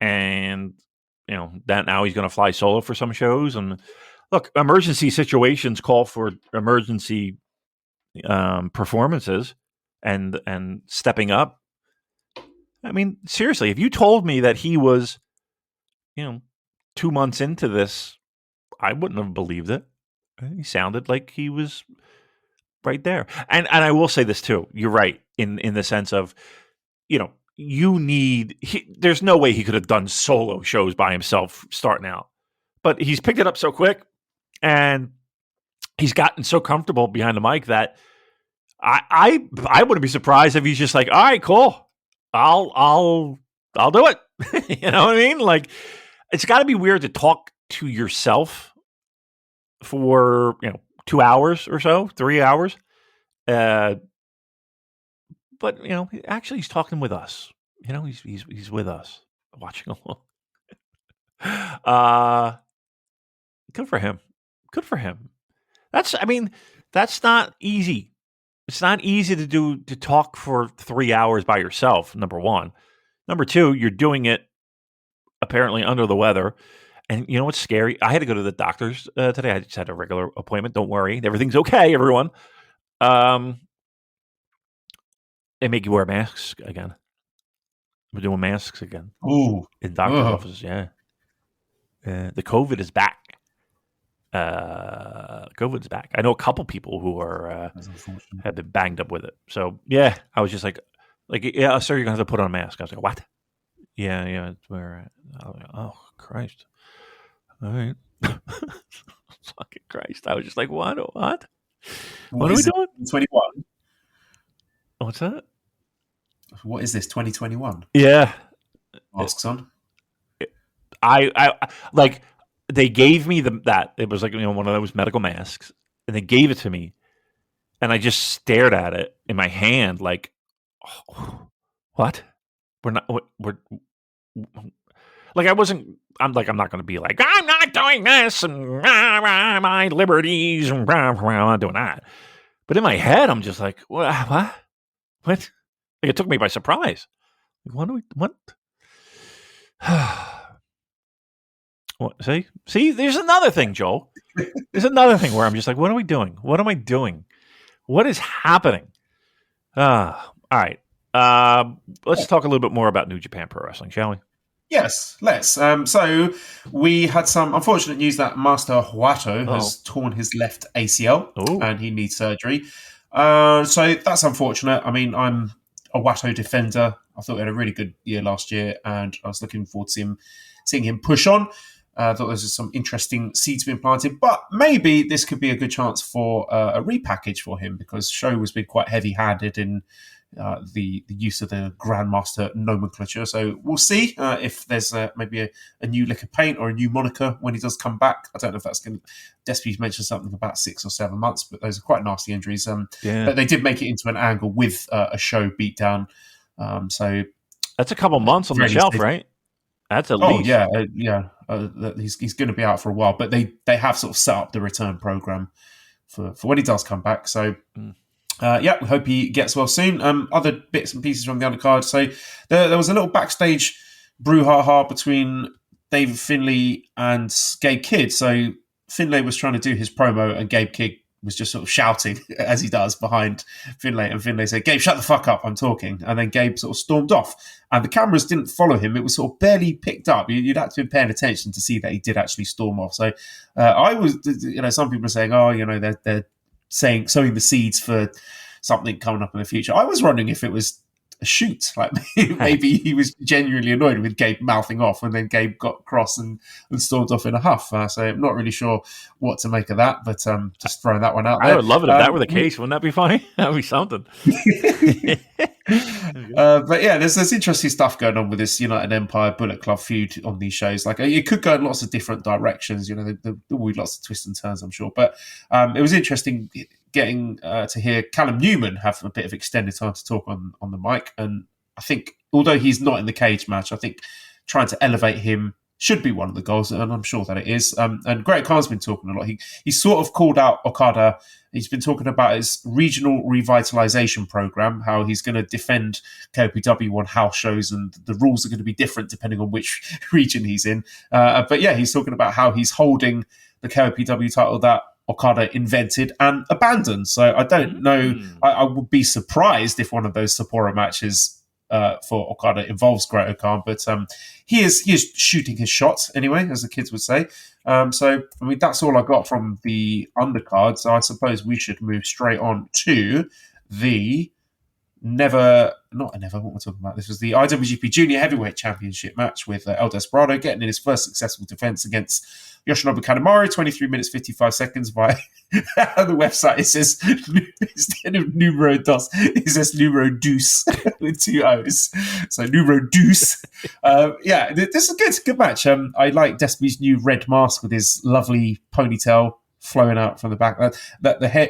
and that now he's going to fly solo for some shows, and look, emergency situations call for emergency performances and stepping up. I mean, seriously, if you told me that he was 2 months into this, I wouldn't have believed it. He sounded like he was right there. And I will say this too. You're right in the sense of, there's no way he could have done solo shows by himself starting out. But he's picked it up so quick, and he's gotten so comfortable behind the mic that I wouldn't be surprised if he's just like, all right, cool, I'll do it. You know what I mean? Like, it's got to be weird to talk to yourself for 2 hours or so, 3 hours. But actually, he's talking with us. He's with us, watching along. Good for him. Good for him. That's not easy. It's not easy to talk for 3 hours by yourself, number one. Number two, you're doing it apparently under the weather. And you know what's scary? I had to go to the doctor's today. I just had a regular appointment. Don't worry. Everything's okay, everyone. They make you wear masks again. We're doing masks again. Ooh. In doctor's offices, yeah. The COVID is back. COVID's back. I know a couple people who are have been banged up with it. So yeah, I was just like, yeah, sir, you're gonna have to put on a mask. I was like, what? Yeah, it's where. I was like, oh Christ! All right, fucking Christ! I was just like, what? What are we doing? 21. What's that? What is this? 2021. Yeah, Masks on. I like. They gave me that. It was like one of those medical masks, and they gave it to me, and I just stared at it in my hand, like, oh, what? We're like, I wasn't. I'm not going to be like, I'm not doing this, and my liberties, and I'm not doing that. But in my head, I'm just like, what? Like, it took me by surprise. Like, what? What, see, there's another thing, Joel. There's another thing where I'm just like, what are we doing? What am I doing? What is happening? All right. Let's talk a little bit more about New Japan Pro Wrestling, shall we? Yes, let's. So we had some unfortunate news that Master Huato has torn his left ACL and he needs surgery. So that's unfortunate. I mean, I'm a Huato defender. I thought he had a really good year last year, and I was looking forward to seeing him push on. I thought there was some interesting seeds being planted, but maybe this could be a good chance for a repackage for him, because Sho has been quite heavy-handed in the use of the Grandmaster nomenclature. So we'll see if there's maybe a new lick of paint or a new moniker when he does come back. I don't know if that's going to... Despy mentioned something about 6 or 7 months, but those are quite nasty injuries. But they did make it into an angle with a Sho beatdown. So that's a couple months on the shelf, right? That's at least. Yeah. He's going to be out for a while, but they have sort of set up the return program for when he does come back. So, we hope he gets well soon. Other bits and pieces from the undercard. So there was a little backstage brouhaha between David Finlay and Gabe Kidd. So Finlay was trying to do his promo, and Gabe Kidd was just sort of shouting, as he does, behind Finlay. And Finlay said, "Gabe, shut the fuck up, I'm talking." And then Gabe sort of stormed off. And the cameras didn't follow him. It was sort of barely picked up. You'd have to be paying attention to see that he did actually storm off. So I was, some people are saying, they're sowing the seeds for something coming up in the future. I was wondering if it was a shoot. Like maybe he was genuinely annoyed with Gabe mouthing off, and then Gabe got cross and stormed off in a huff. So I'm not really sure what to make of that, but just throwing that one out there. I would love it if that were the case. Wouldn't that be funny? That would be something. But yeah, there's interesting stuff going on with this United Empire Bullet Club feud on these shows. Like, it could go in lots of different directions. There will be lots of twists and turns, I'm sure. But it was interesting getting to hear Callum Newman have a bit of extended time to talk on the mic. And I think, although he's not in the cage match, I think trying to elevate him should be one of the goals, and I'm sure that it is. And Great Khan's been talking a lot. He sort of called out Okada. He's been talking about his regional revitalization program, how he's going to defend KOPW on house shows, and the rules are going to be different depending on which region he's in. But yeah, he's talking about how he's holding the KOPW title that Okada invented and abandoned. So I don't know. I would be surprised if one of those Sapporo matches for Okada involves Great Khan, but he is shooting his shot anyway, as the kids would say. So I mean, that's all I got from the undercard. So I suppose we should move straight on to the what am I talking about? This was the IWGP Junior Heavyweight Championship match with El Desperado getting in his first successful defense against Yoshinobu Kanemaru, 23 minutes 55 seconds. By the website, it says instead of numero dos, it says numero deuce with 2 O's. So numero deuce. This is good match. I like Despe's new red mask with his lovely ponytail flowing out from the back.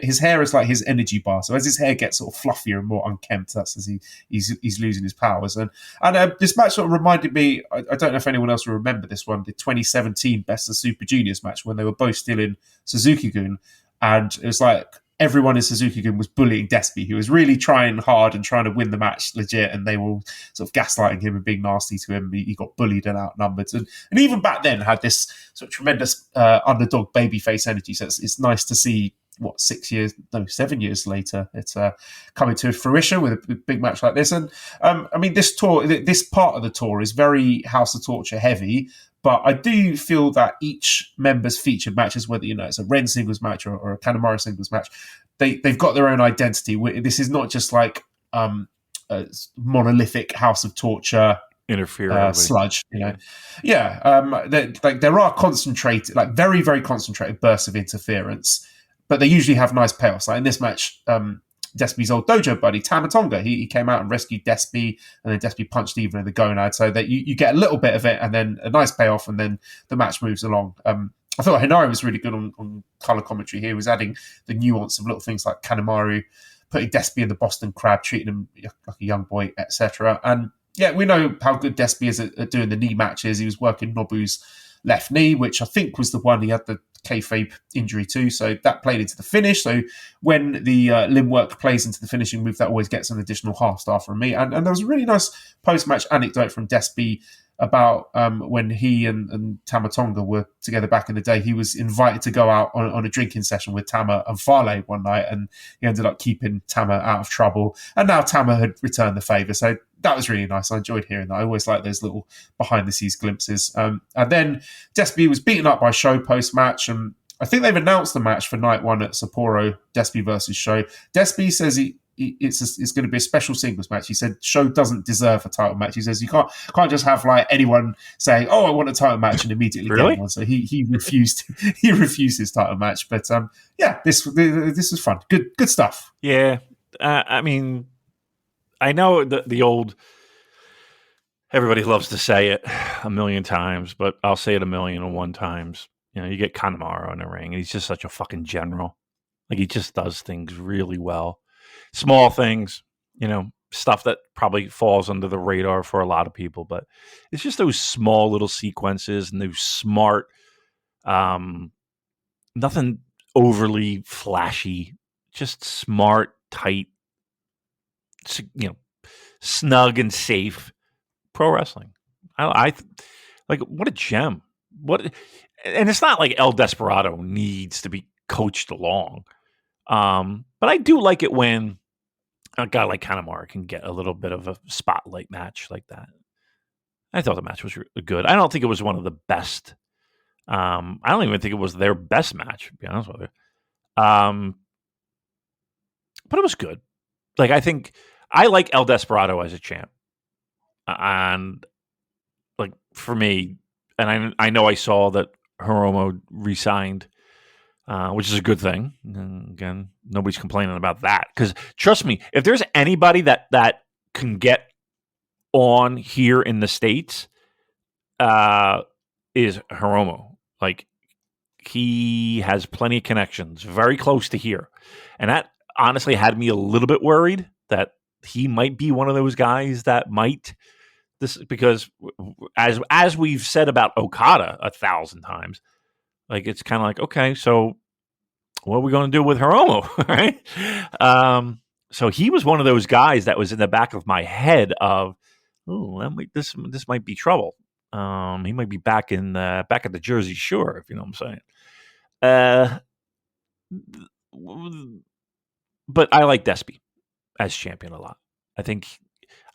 His hair is like his energy bar. So as his hair gets sort of fluffier and more unkempt, that's as he's losing his powers. And this match sort of reminded me. I don't know if anyone else will remember this one, the 2017 Best of Super Juniors match when they were both still in Suzuki-gun, and it was like everyone in Suzuki-gun was bullying Despi, who was really trying hard and trying to win the match legit, and they were all sort of gaslighting him and being nasty to him. He got bullied and outnumbered. And even back then had this sort of tremendous underdog babyface energy. So it's nice to see, 7 years later, it's coming to fruition with a big match like this. And this part of the tour is very House of Torture heavy, but I do feel that each member's featured matches, whether it's a Ren singles match or a Kanemaru singles match, they've got their own identity. This is not just like a monolithic House of Torture sludge, there are concentrated, like very, very concentrated bursts of interference, but they usually have nice payoffs. Like in this match, Despi's old dojo buddy Tama Tonga, he came out and rescued Despi, and then Despi punched even in the gonad, so that you get a little bit of it and then a nice payoff, and then the match moves along. I thought Hinari was really good on colour commentary here. He was adding the nuance of little things like Kanemaru putting Despi in the Boston Crab, treating him like a young boy, etc. And yeah, we know how good Despi is at doing the knee matches. He was working Nobu's left knee, which I think was the one he had the kayfabe injury to, so that played into the finish. So when the limb work plays into the finishing move, that always gets an additional half star from me. And there was a really nice post-match anecdote from Despi about when he and Tama Tonga were together back in the day. He was invited to go out on a drinking session with Tama and Fale one night, and he ended up keeping Tama out of trouble. And now Tama had returned the favour, so that was really nice. I enjoyed hearing that. I always like those little behind-the-scenes glimpses. And then Despi was beaten up by Sho post-match, and I think they've announced the match for night one at Sapporo, Despi versus Sho. Despi says it's going to be a special singles match. He said Sho doesn't deserve a title match. He says you can't just have like anyone saying, "Oh, I want a title match," and immediately get one. So he refused his title match. But this is fun. Good stuff. Yeah, I mean, I know the old. Everybody loves to say it a million times, but I'll say it 1,000,001 times. You get Kanemaru in the ring, and he's just such a fucking general. Like, he just does things really well. Small things, stuff that probably falls under the radar for a lot of people, but it's just those small little sequences and those smart, nothing overly flashy, just smart, tight, snug and safe pro wrestling. I like, what a gem. And it's not like El Desperado needs to be coached along. But I do like it when a guy like Kanemaru can get a little bit of a spotlight match like that. I thought the match was good. I don't think it was one of the best. I don't even think it was their best match, to be honest with you. But it was good. Like, I think I like El Desperado as a champ. And like, for me, and I know I saw that Hiromu re-signed, which is a good thing. And again, nobody's complaining about that. Because trust me, if there's anybody that can get on here in the States, is Hiromu. Like, he has plenty of connections, very close to here. And that honestly had me a little bit worried that he might be one of those guys that might because as we've said about Okada 1,000 times, like, it's kind of like, okay, so what are we going to do with Hiromu, right? So he was one of those guys that was in the back of my head of, this might be trouble. He might be back at the Jersey Shore, if you know what I'm saying. But I like Despi as champion a lot. I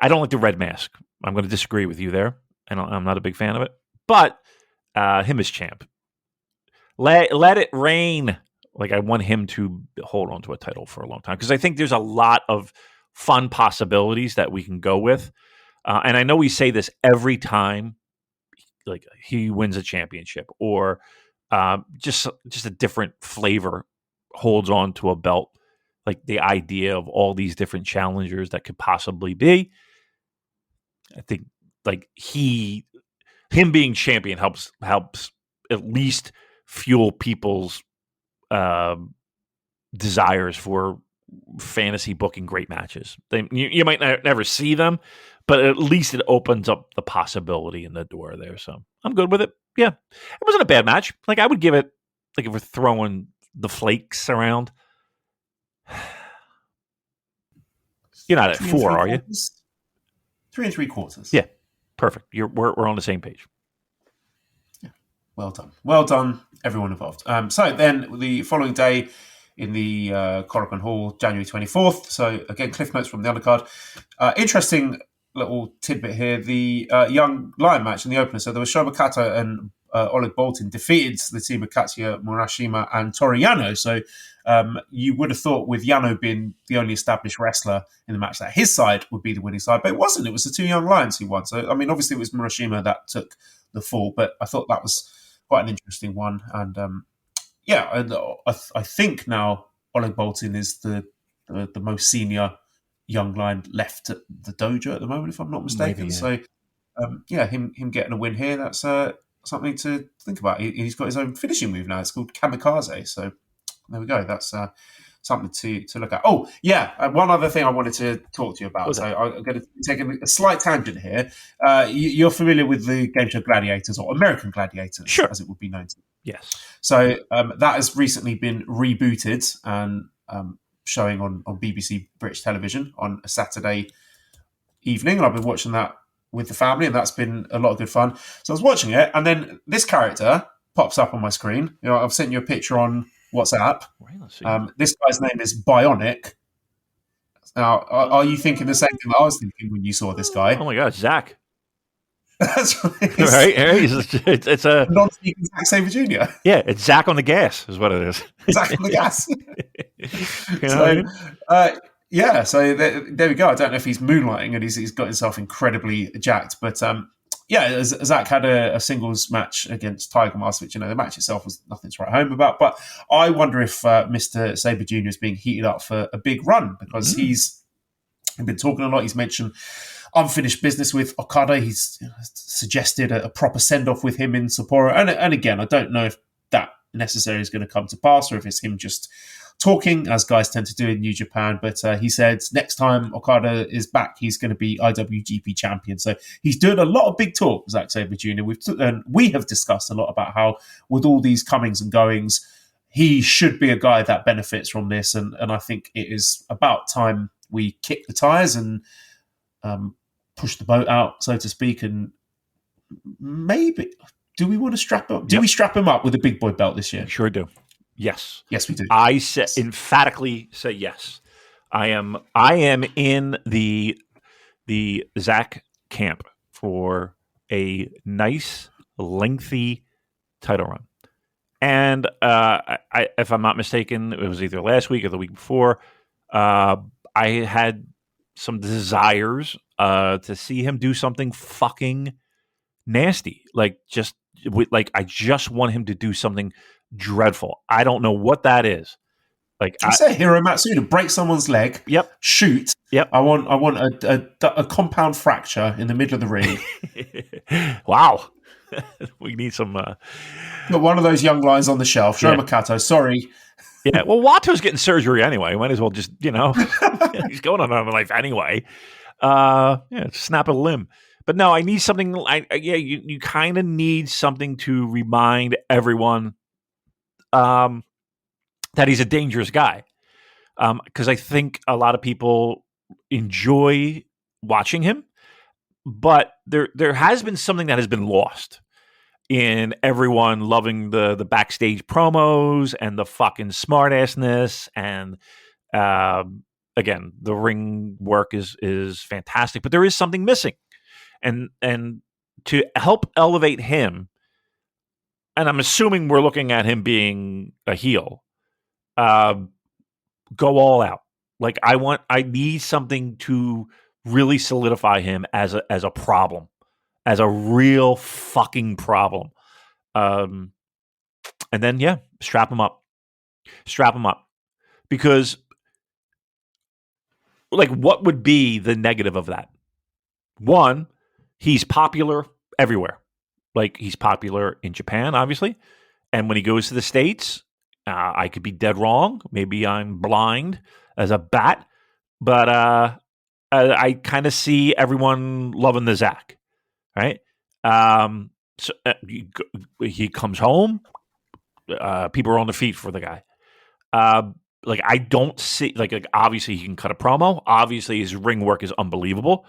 don't like the red mask. I'm going to disagree with you there. I'm not a big fan of it. But him as champ, let it rain. Like, I want him to hold on to a title for a long time because I think there's a lot of fun possibilities that we can go with. And I know we say this every time, like he wins a championship or just a different flavor holds on to a belt. Like the idea of all these different challengers that could possibly be. I think like him being champion helps at least fuel people's desires for fantasy booking great matches. You might never see them, but at least it opens up the possibility in the door there. So I'm good with it. Yeah, it wasn't a bad match. Like I would give it, like if we're throwing the flakes around, you're not at 4, are you? 3 3/4. Yeah, perfect. We're on the same page. Yeah, well done, everyone involved. So then the following day in the Korakuen Hall, January 24th. So again, cliff notes from the undercard. Interesting little tidbit here: the Young Lion match in the opener. So there was Shoma Kato and Oleg Boltin defeated the team of Katsuya Murashima and Toru Yano. So you would have thought, with Yano being the only established wrestler in the match, that his side would be the winning side, but it wasn't. It was the 2 Young Lions who won. So I mean, obviously it was Murashima that took the fall, but I thought that was quite an interesting one. And I think now Oleg Boltin is the most senior young lion left at the dojo at the moment, if I'm not mistaken. Maybe, yeah. So him getting a win here, that's something to think about. He's got his own finishing move now. It's called Kamikaze. So there we go. That's something to look at. Oh, yeah. One other thing I wanted to talk to you about. So I'm going to take a slight tangent here. You're familiar with the game show Gladiators, or American Gladiators, sure, as it would be known to. Yes. So that has recently been rebooted and showing on BBC British Television on a Saturday evening. And I've been watching that with the family, and that's been a lot of good fun. So I was watching it, and then this character pops up on my screen. You know, I've sent you a picture on WhatsApp. This guy's name is Bionic. Now, are you thinking the same thing that I was thinking when you saw this guy? Oh my God, Zach. That's right. Right? It's a non-speaking Zack Sabre Jr. Yeah, it's Zach on the gas, is what it is. Zach on the gas. You know what I mean? Yeah, so there we go. I don't know if he's moonlighting and he's got himself incredibly jacked, but yeah, Zach had a singles match against Tiger Mask, which, you know, the match itself was nothing to write home about. But I wonder if Mr. Sabre Jr. is being heated up for a big run, because he's been talking a lot. He's mentioned unfinished business with Okada. He's suggested a proper send-off with him in Sapporo. And again, I don't know if that necessarily is going to come to pass, or if it's him just talking, as guys tend to do in New Japan. But he said next time Okada is back, he's going to be IWGP champion. So he's doing a lot of big talk, Zack Sabre Jr. We have discussed a lot about how, with all these comings and goings, he should be a guy that benefits from this. And I think it is about time we kick the tires and push the boat out, so to speak. And maybe, do we want to strap up? Do we strap him up with a big boy belt this year? We sure do. Yes. Yes, we do. I emphatically say yes. I am in the Zach camp for a nice, lengthy title run. And if I'm not mistaken, it was either last week or the week before, I had some desires to see him do something fucking nasty. I just want him to do something dreadful. I don't know what that is. Like, I say Hiro Matsuda, break someone's leg. Yep. Shoot. Yep. I want a compound fracture in the middle of the ring. Wow. We need some. Got one of those young lions on the shelf. Shoma Kato, sorry. Yeah. Well, Wato's getting surgery anyway. Might as well just, he's going on another life anyway. Snap a limb. But no, I need something. You kind of need something to remind everyone that he's a dangerous guy. Because I think a lot of people enjoy watching him, but there has been something that has been lost in everyone loving the backstage promos and the fucking smartassness. And again, the ring work is fantastic, but there is something missing. And to help elevate him, and I'm assuming we're looking at him being a heel, go all out. Like I need something to really solidify him as a problem, as a real fucking problem. And then strap him up, because like what would be the negative of that? One, he's popular everywhere. Like he's popular in Japan, obviously, and when he goes to the States, I could be dead wrong. Maybe I'm blind as a bat, but I kind of see everyone loving the Zach, right? So he comes home, people are on their feet for the guy. Like I don't see like obviously he can cut a promo. Obviously his ring work is unbelievable.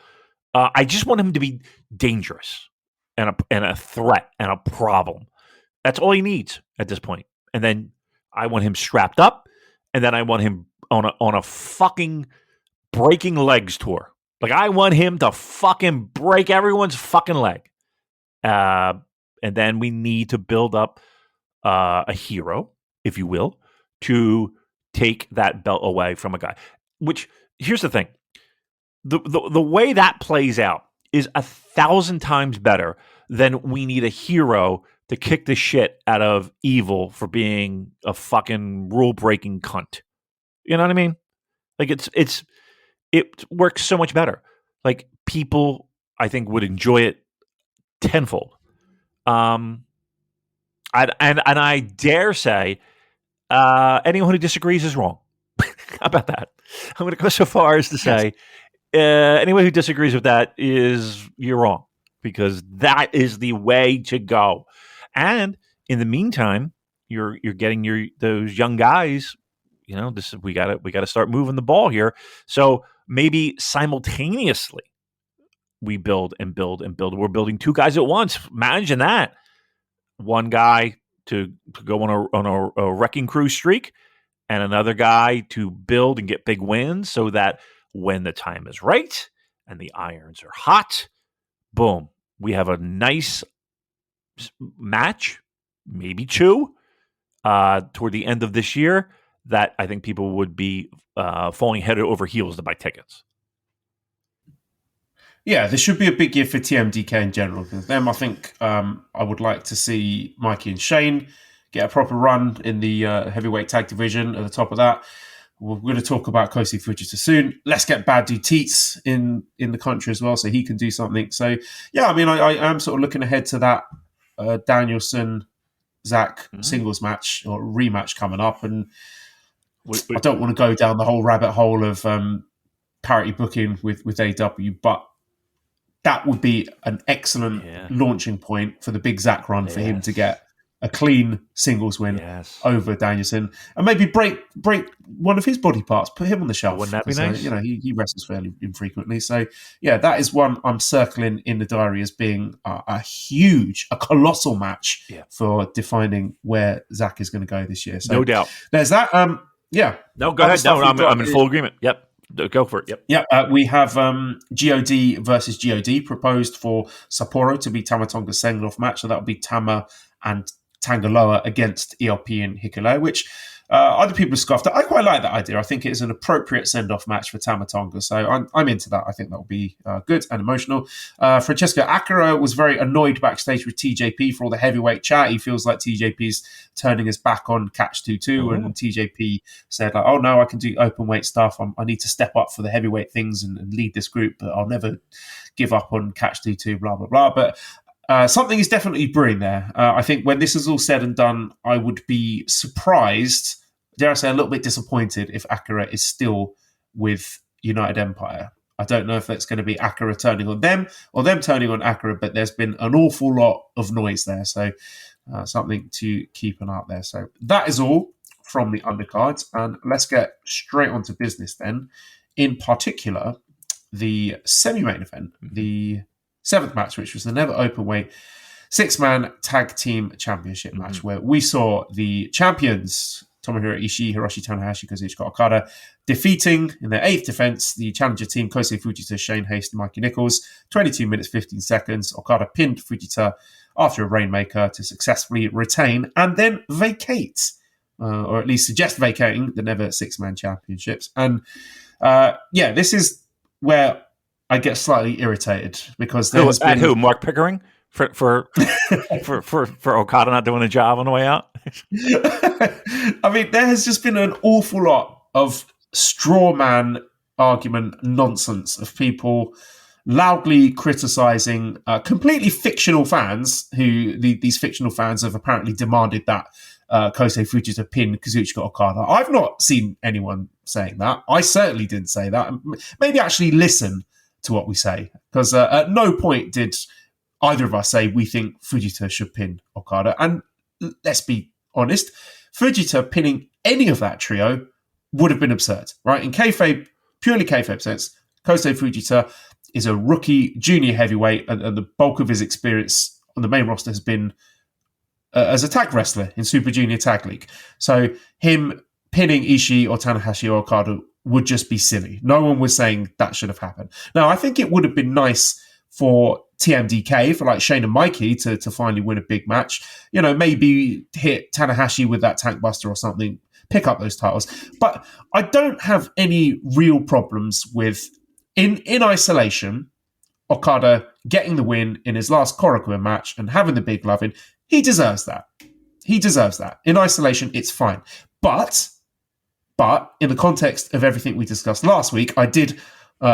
I just want him to be dangerous and a threat and a problem. That's all he needs at this point. And then I want him strapped up, and then I want him on a fucking breaking legs tour. Like I want him to fucking break everyone's fucking leg. And then we need to build up a hero, if you will, to take that belt away from a guy. Which here's the thing: the way that plays out is 1,000 times better than we need a hero to kick the shit out of Evil for being a fucking rule breaking cunt. You know what I mean? Like it works so much better. Like people, I think, would enjoy it tenfold. I dare say, anyone who disagrees is wrong. How about that? I'm going to go so far as to say, anyone who disagrees with that you're wrong, because that is the way to go. And in the meantime, you're getting those young guys. You know, we got to start moving the ball here. So maybe simultaneously we build and build and build. We're building two guys at once. Imagine that. One guy to go on a wrecking crew streak, and another guy to build and get big wins, so that when the time is right and the irons are hot, boom, we have a nice match, maybe two, toward the end of this year, that I think people would be falling head over heels to buy tickets. Yeah, there should be a big year for TMDK in general. For them, I think I would like to see Mikey and Shane get a proper run in the heavyweight tag division at the top of that. We're going to talk about Kosei Fujita soon. Let's get Bad Dude Teats in the country as well, so he can do something. So, yeah, I mean, I am sort of looking ahead to that Danielson-Zach singles match or rematch coming up. And I don't want to go down the whole rabbit hole of parity booking with AW, but that would be an excellent launching point for the big Zach run for him to get a clean singles win over Danielson, and maybe break one of his body parts, put him on the shelf. Wouldn't that be nice? He wrestles fairly infrequently. So, yeah, that is one I'm circling in the diary as being a colossal match for defining where Zach is going to go this year. So, no doubt. There's that. No, go ahead. No, I'm in full agreement. Yep. Go for it. Yep. Yeah, we have GOD versus GOD proposed for Sapporo to be Tama Tonga's send-off match. So that will be Tama and Tangaloa against ELP and Hikuleo, which other people scoffed at. I quite like that idea. I think it is an appropriate send-off match for Tama Tonga. So I'm into that. I think that will be good and emotional. Francesco Akira was very annoyed backstage with TJP for all the heavyweight chat. He feels like TJP's turning his back on Catch 2-2, and TJP said, like, oh no, I can do open weight stuff. I need to step up for the heavyweight things and lead this group, but I'll never give up on Catch 2-2, blah, blah, blah. But something is definitely brewing there. I think when this is all said and done, I would be surprised, dare I say a little bit disappointed, if Akira is still with United Empire. I don't know if that's going to be Akira turning on them or them turning on Akira, but there's been an awful lot of noise there. So something to keep an eye out there. So that is all from the undercards. And let's get straight on to business then. In particular, the semi-main event, the seventh match, which was the never open weight 6-man tag team championship match, where we saw the champions Tomohiro Ishii, Hiroshi Tanahashi, Kazuchika Okada defeating in their 8th defense the challenger team Kosei Fujita, Shane Haste, and Mikey Nichols. 22 minutes 15 seconds. Okada pinned Fujita after a Rainmaker to successfully retain and then vacate or at least suggest vacating the never six-man championships. And this is where I get slightly irritated because there has been... Who? Mark Pickering? For Okada not doing a job on the way out? I mean, there has just been an awful lot of straw man argument nonsense of people loudly criticizing completely fictional fans who these fictional fans have apparently demanded that Kosei Fujita pin Kazuchika Okada. I've not seen anyone saying that. I certainly didn't say that. Maybe actually listen to what we say, because at no point did either of us say we think Fujita should pin Okada. And let's be honest, Fujita pinning any of that trio would have been absurd, right? In kayfabe, purely kayfabe sense, Kosei Fujita is a rookie junior heavyweight, and the bulk of his experience on the main roster has been as a tag wrestler in Super Junior Tag League. So him pinning Ishii or Tanahashi or Okada would just be silly. No one was saying that should have happened. Now, I think it would have been nice for TMDK, for like Shane and Mikey to finally win a big match. You know, maybe hit Tanahashi with that tank buster or something, pick up those titles. But I don't have any real problems with, in isolation, Okada getting the win in his last Korakuen match and having the big loving. He deserves that. He deserves that. In isolation, it's fine. But in the context of everything we discussed last week, I did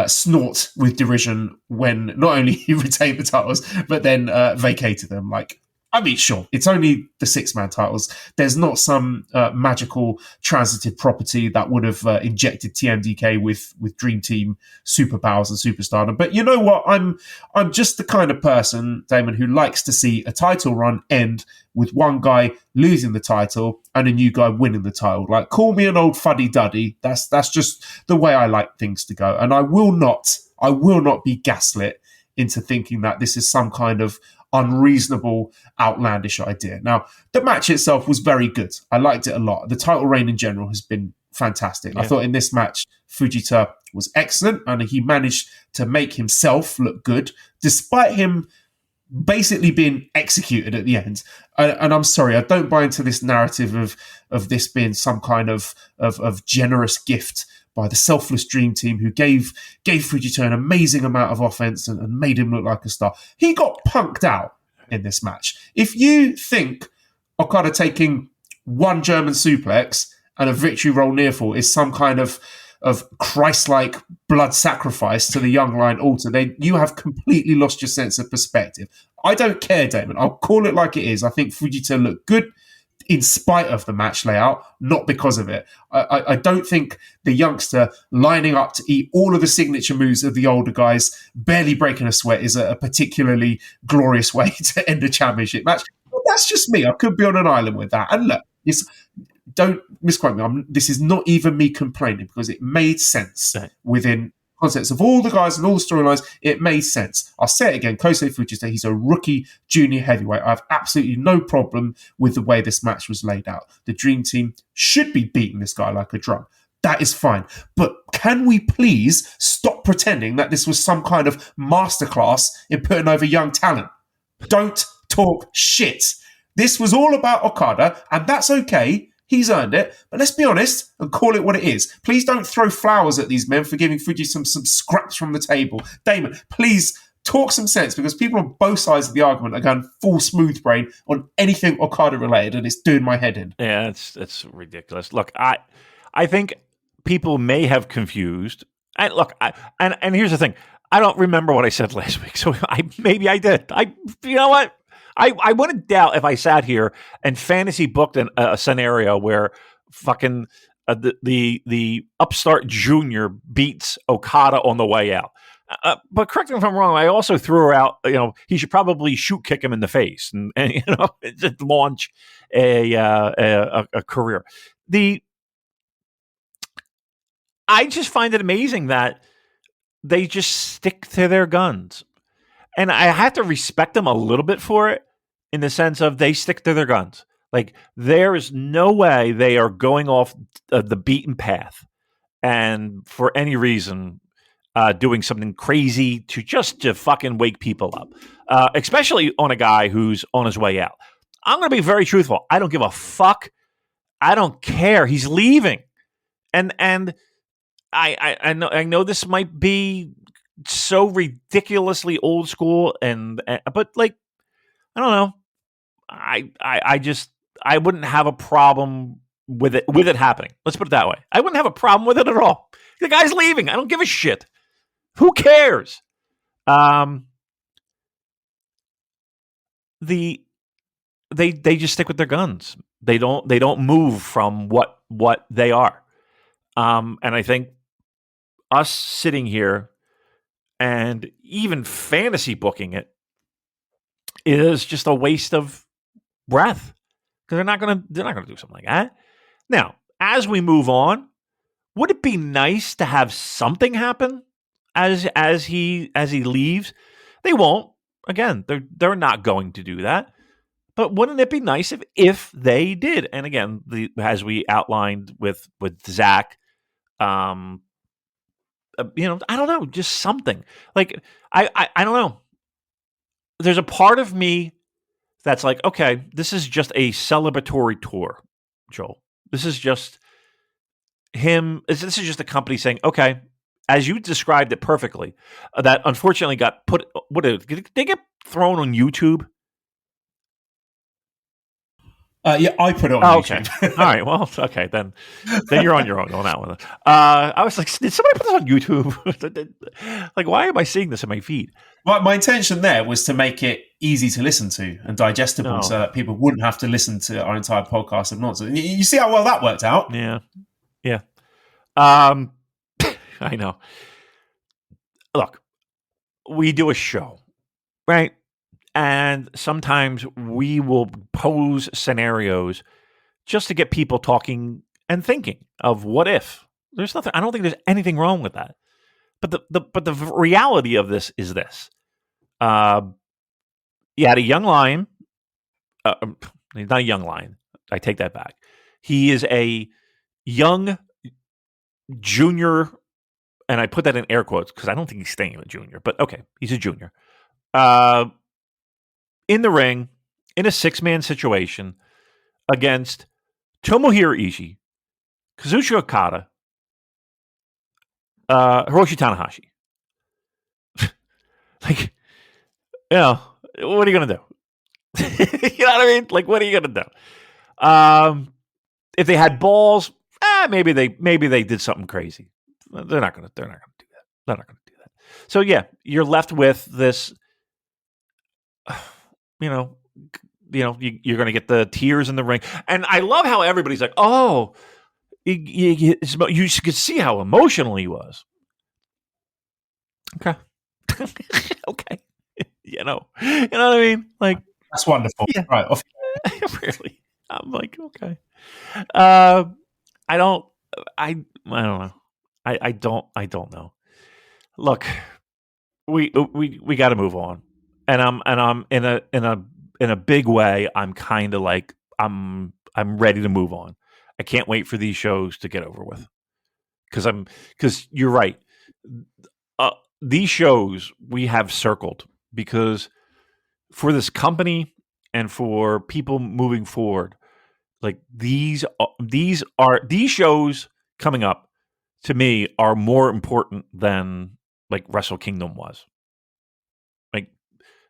snort with derision when not only he retained the titles, but then vacated them. Like, I mean, sure, it's only the six-man titles. There's not some magical transitive property that would have injected TMDK with Dream Team superpowers and superstardom. But you know what? I'm just the kind of person, Damon, who likes to see a title run end with one guy losing the title and a new guy winning the title. Like, call me an old fuddy-duddy. That's just the way I like things to go. And I will not be gaslit into thinking that this is some kind of unreasonable, outlandish idea. Now, the match itself was very good. I liked it a lot. The title reign in general has been fantastic. Yeah. I thought in this match, Fujita was excellent, and he managed to make himself look good, despite him basically being executed at the end. And I'm sorry, I don't buy into this narrative of this being some kind of generous gift by the selfless Dream Team who gave Fujita an amazing amount of offense and made him look like a star. He got punked out in this match. If you think Okada taking one German suplex and a victory roll near fall is some kind of Christ-like blood sacrifice to the young lion altar, then you have completely lost your sense of perspective. I don't care, Damon. I'll call it like it is. I think Fujita looked good in spite of the match layout, not because of it. I don't think the youngster lining up to eat all of the signature moves of the older guys, barely breaking a sweat, is a particularly glorious way to end a championship match. But that's just me. I could be on an island with that. And look, don't misquote me. This is not even me complaining, because it made sense within concepts of all the guys and all the storylines. It made sense. I'll say it again. Kosei Fujita, he's a rookie junior heavyweight. I have absolutely no problem with the way this match was laid out. The Dream Team should be beating this guy like a drum. That is fine. But can we please stop pretending that this was some kind of masterclass in putting over young talent? Don't talk shit. This was all about Okada, and that's okay. He's earned it. But let's be honest and call it what it is. Please don't throw flowers at these men for giving Fuji some scraps from the table. Damon, please talk some sense, because people on both sides of the argument are going full smooth brain on anything Okada related, and it's doing my head in. Yeah, it's ridiculous. Look, I think people may have confused. And look, and here's the thing. I don't remember what I said last week, so maybe I did. You know what? I wouldn't doubt if I sat here and fantasy booked a scenario where fucking the upstart junior beats Okada on the way out. But correct me if I'm wrong. I also threw out, he should probably shoot kick him in the face and just launch a career. I just find it amazing that they just stick to their guns. And I have to respect them a little bit for it, in the sense of they stick to their guns. Like, there is no way they are going off the beaten path and for any reason doing something crazy to fucking wake people up, especially on a guy who's on his way out. I'm going to be very truthful. I don't give a fuck I don't care. He's leaving. And I know this might be so ridiculously old school but like, I don't know. I wouldn't have a problem with it happening. Let's put it that way. I wouldn't have a problem with it at all. The guy's leaving. I don't give a shit. Who cares? They just stick with their guns. They don't move from what they are. And I think us sitting here and even fantasy booking it is just a waste of breath, because they're not gonna do something like that. Now, as we move on, would it be nice to have something happen as he leaves? They won't. Again, they're not going to do that. But wouldn't it be nice if they did? And again, as we outlined with Zach, I don't know, just something. Like I don't know. There's a part of me that's like, okay, this is just a celebratory tour, Joel. This is just him. This is just the company saying, okay, as you described it perfectly, that unfortunately got put. What did they get thrown on YouTube? Yeah, I put it on YouTube. Okay. All right. Well, okay, then you're on your own on that one. I was like, did somebody put this on YouTube? Like, why am I seeing this in my feed? My intention there was to make it easy to listen to and digestible, so that people wouldn't have to listen to our entire podcast of nonsense. You see how well that worked out? Yeah. I know. Look, we do a show, right? And sometimes we will pose scenarios just to get people talking and thinking of what if. There's nothing. I don't think there's anything wrong with that. But the reality of this is this: you had a young lion. He's not a young lion. I take that back. He is a young junior, and I put that in air quotes because I don't think he's staying a junior. But okay, he's a junior. In the ring, in a 6-man situation against Tomohiro Ishii, Kazuchika Okada, Hiroshi Tanahashi. Like, what are you going to do? You know what I mean? Like, what are you going to do? If they had balls, maybe they did something crazy. They're not going to do that. They're not going to do that. So yeah, you're left with this. You're going to get the tears in the ring. And I love how everybody's like, oh, you could see how emotional he was. Okay. Okay. You know what I mean? Like, that's wonderful. Yeah. Right. Off. Really. I'm like, okay. I don't know. I don't know. Look, we got to move on. And I'm in a big way. I'm kind of like I'm ready to move on. I can't wait for these shows to get over with, because you're right. These shows we have circled because for this company and for people moving forward, like these shows coming up to me are more important than like Wrestle Kingdom was.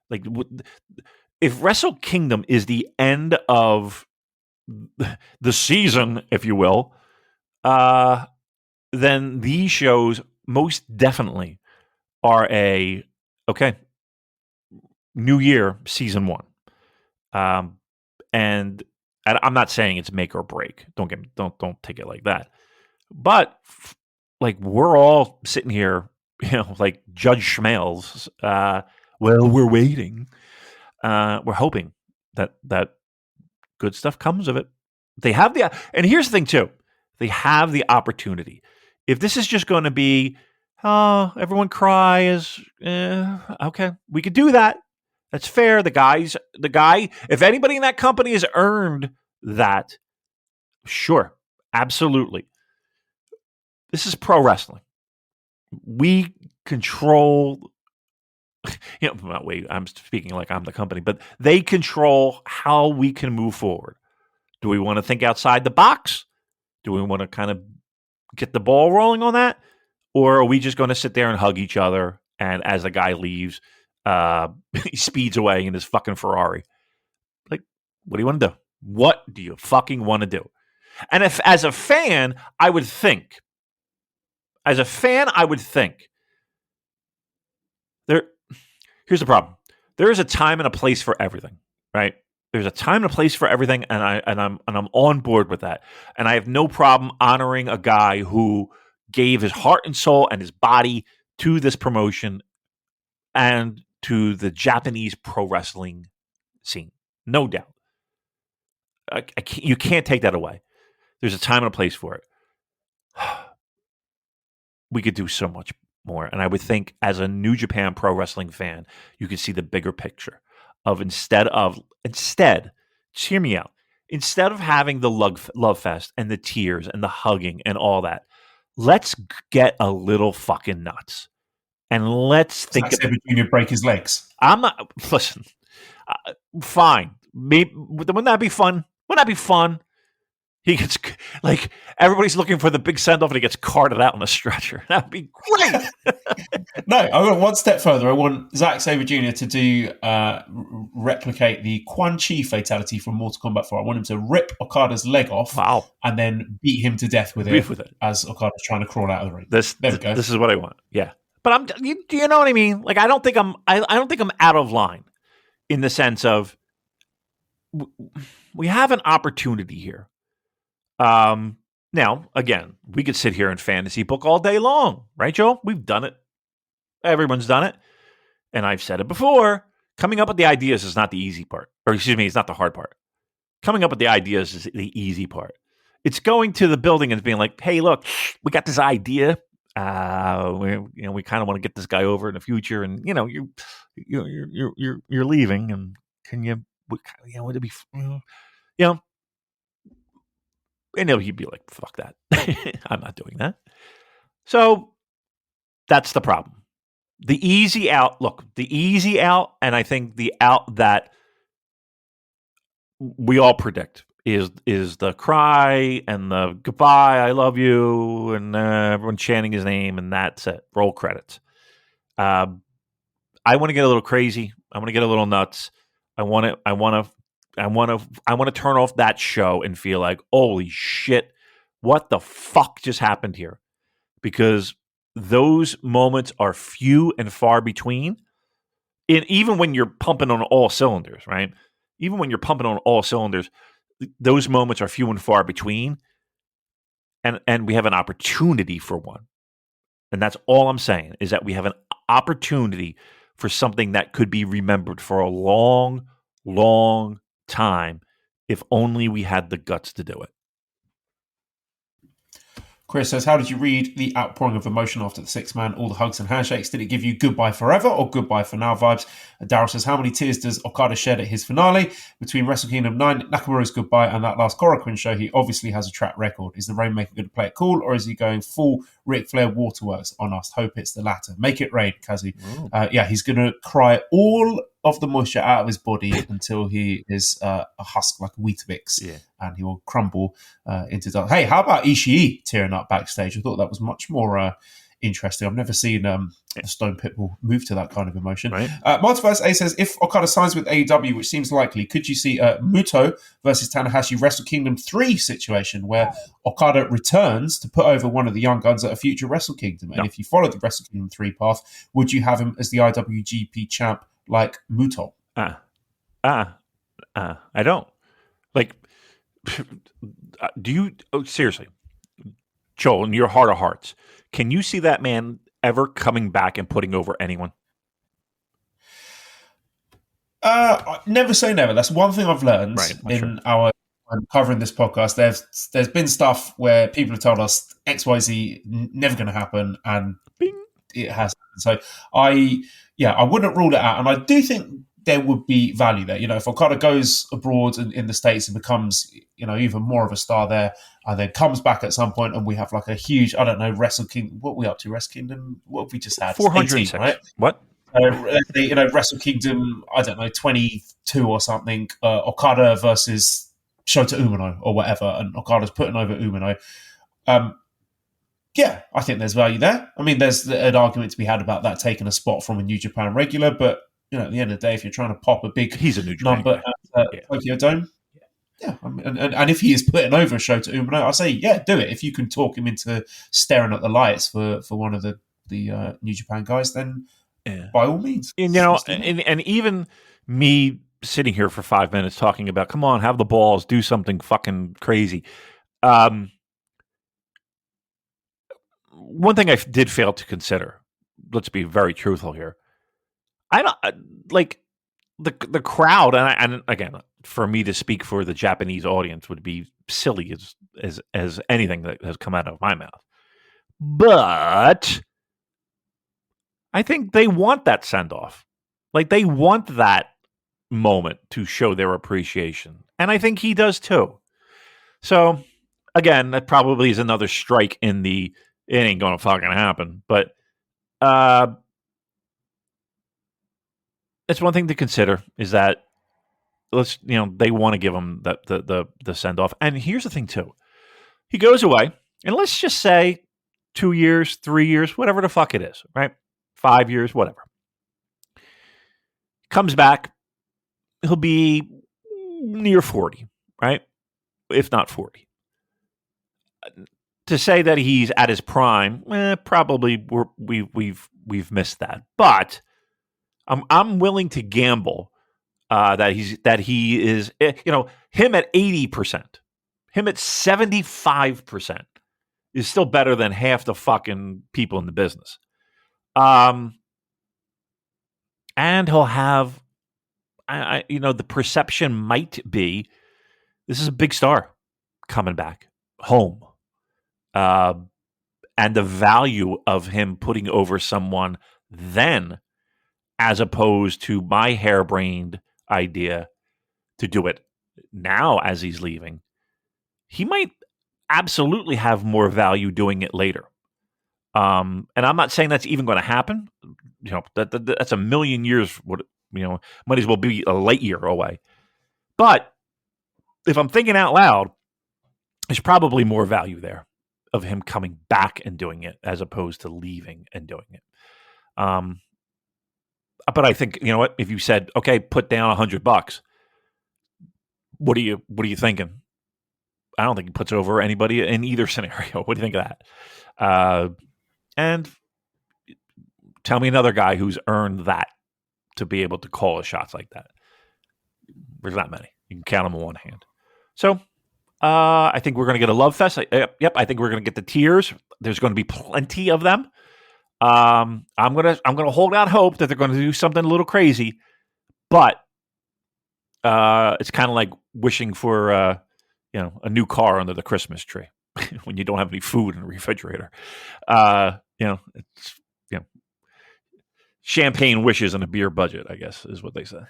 Like, if Wrestle Kingdom is the end of the season, if you will, then these shows most definitely are New Year season 1. And I'm not saying it's make or break. Don't take it like that. But like, we're all sitting here, like Judge Schmales. Well, we're waiting. We're hoping that good stuff comes of it. They have and here's the thing too. They have the opportunity. If this is just going to be, everyone cries, okay, we could do that. That's fair. The guy, if anybody in that company has earned that, sure, absolutely. This is pro wrestling. We control. I'm speaking like I'm the company, but they control how we can move forward. Do we want to think outside the box? Do we want to kind of get the ball rolling on that? Or are we just going to sit there and hug each other? And as the guy leaves, he speeds away in his fucking Ferrari. Like, what do you want to do? What do you fucking want to do? And if, as a fan, I would think, here's the problem. There is a time and a place for everything, right? There's a time and a place for everything, and I'm on board with that. And I have no problem honoring a guy who gave his heart and soul and his body to this promotion and to the Japanese pro wrestling scene. No doubt. You can't take that away. There's a time and a place for it. We could do so much more. And I would think as a New Japan Pro Wrestling fan, you could see the bigger picture of instead, just hear me out. Instead of having the love fest and the tears and the hugging and all that, let's get a little fucking nuts. And let's think. Zack Sabre Jr. break his legs. I'm not, listen, fine. Maybe, wouldn't that be fun? Wouldn't that be fun? He gets, like, everybody's looking for the big send-off and he gets carted out on a stretcher. That would be great. No, I want one step further. I want Zack Sabre Jr. to do replicate the Quan Chi fatality from Mortal Kombat 4. I want him to rip Okada's leg off and then beat him to death with it as Okada's trying to crawl out of the ring. There we go. This is what I want. Yeah. But do you know what I mean? Like, I don't think I'm out of line in the sense of we have an opportunity here. Now, again, we could sit here and fantasy book all day long, right, Joe? We've done it. Everyone's done it. And I've said it before. Coming up with the ideas is not the easy part. Or excuse me, it's not the hard part. Coming up with the ideas is the easy part. It's going to the building and being like, hey, look, we got this idea. We kind of want to get this guy over in the future, and you're leaving, and can you, would it be, and he'd be like, fuck that. I'm not doing that. So that's the problem. The easy out, and I think the out that we all predict is the cry and the goodbye, I love you, and everyone chanting his name, and that's it. Roll credits. I want to get a little crazy. I want to get a little nuts. I want to turn off that show and feel like, holy shit, what the fuck just happened here? Because those moments are few and far between. And even when you're pumping on all cylinders, right? Even when you're pumping on all cylinders, those moments are few and far between. And we have an opportunity for one. And that's all I'm saying, is that we have an opportunity for something that could be remembered for a long, long time if only we had the guts to do it. Chris says, how did you read the outpouring of emotion after the six-man, all the hugs and handshakes? Did it give you goodbye forever or goodbye for now vibes? Daryl says, how many tears does Okada shed at his finale? Between Wrestle Kingdom 9, Nakamura's goodbye, and that last Korakuen show, he obviously has a track record. Is the Rainmaker going to play it cool, or is he going full Ric Flair waterworks on us? Hope it's the latter. Make it rain, Kazu. He's going to cry all of the moisture out of his body until he is a husk like a Weetabix, and he will crumble into dust. Hey, how about Ishii tearing up backstage? I thought that was much more interesting. I've never seen the Stone Pitbull move to that kind of emotion. Right. Multiverse A says, if Okada signs with AEW, which seems likely, could you see a Muto versus Tanahashi Wrestle Kingdom 3 situation where Okada returns to put over one of the young guns at a future Wrestle Kingdom? And if you follow the Wrestle Kingdom 3 path, would you have him as the IWGP champ like Muto? I don't. Like, do you, seriously, Joel, in your heart of hearts, can you see that man ever coming back and putting over anyone? Never say never. That's one thing I've learned in our covering this podcast. There's been stuff where people have told us XYZ never going to happen, and it has. So I wouldn't rule it out, and I do think there would be value there. If Okada goes abroad in the States and becomes, even more of a star there, and then comes back at some point, and we have like a huge, I don't know, Wrestle Kingdom. What are we up to? Wrestle Kingdom? What have we just had? 406, right? What? Wrestle Kingdom, I don't know, 22 or something. Okada versus Shota Umino or whatever, and Okada's putting over Umino. Yeah, I think there's value there. I mean, there's an argument to be had about that taking a spot from a New Japan regular, but at the end of the day, if you're trying to pop a big He's a New Japan number at Tokyo Dome, yeah, I mean, and if he is putting over Shota Umino, I say, yeah, do it. If you can talk him into staring at the lights for one of the New Japan guys, then by all means. And, and even me sitting here for 5 minutes talking about, come on, have the balls, do something fucking crazy. One thing I did fail to consider, let's be very truthful here. I don't like the crowd, and again, for me to speak for the Japanese audience would be silly as anything that has come out of my mouth. But I think they want that send off. Like, they want that moment to show their appreciation. And I think he does too. So again, that probably is another strike in the it ain't gonna fucking happen. But it's one thing to consider is that they want to give him the send off. And here's the thing too. He goes away, and let's just say 2 years, 3 years, whatever the fuck it is, right? 5 years, whatever. Comes back, he'll be near 40, right? If not 40. To say that he's at his prime, probably we've missed that. But I'm willing to gamble that he is, him at 80%, him at 75% is still better than half the fucking people in the business. And he'll have, the perception might be, this is a big star coming back home. And the value of him putting over someone then, as opposed to my harebrained idea to do it now as he's leaving, he might absolutely have more value doing it later. And I'm not saying that's even going to happen. That's a million years. Might as well be a light year away. But if I'm thinking out loud, there's probably more value there of him coming back and doing it as opposed to leaving and doing it. But I think, if you said, okay, put down $100, what are you thinking? I don't think he puts over anybody in either scenario. What do you think of that? And tell me another guy who's earned that to be able to call his shots like that. There's not many. You can count them on one hand. So I think we're going to get a love fest. Yep, I think we're going to get the tears. There's going to be plenty of them. I'm going to hold out hope that they're going to do something a little crazy, but it's kind of like wishing for a new car under the Christmas tree when you don't have any food in the refrigerator. It's champagne wishes and a beer budget, I guess, is what they say.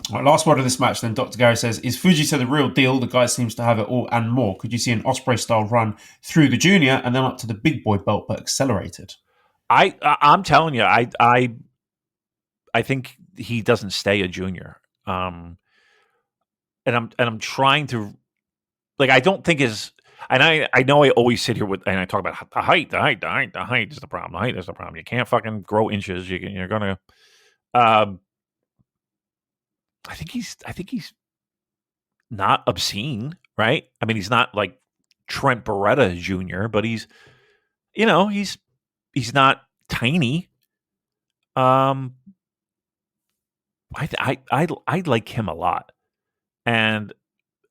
All right, last word of this match then. Dr. Gary says, is Fujita the real deal? The guy seems to have it all and more. Could you see an Ospreay-style run through the junior and then up to the big boy belt, but accelerated? I'm telling you, I think he doesn't stay a junior. And I'm trying to, I don't think and I know I always sit here and I talk about the height is the problem. The height is the problem. You can't fucking grow inches. You're going to, I think he's not obscene, right? I mean, he's not like Trent Beretta Jr., but he's not tiny. I like him a lot, and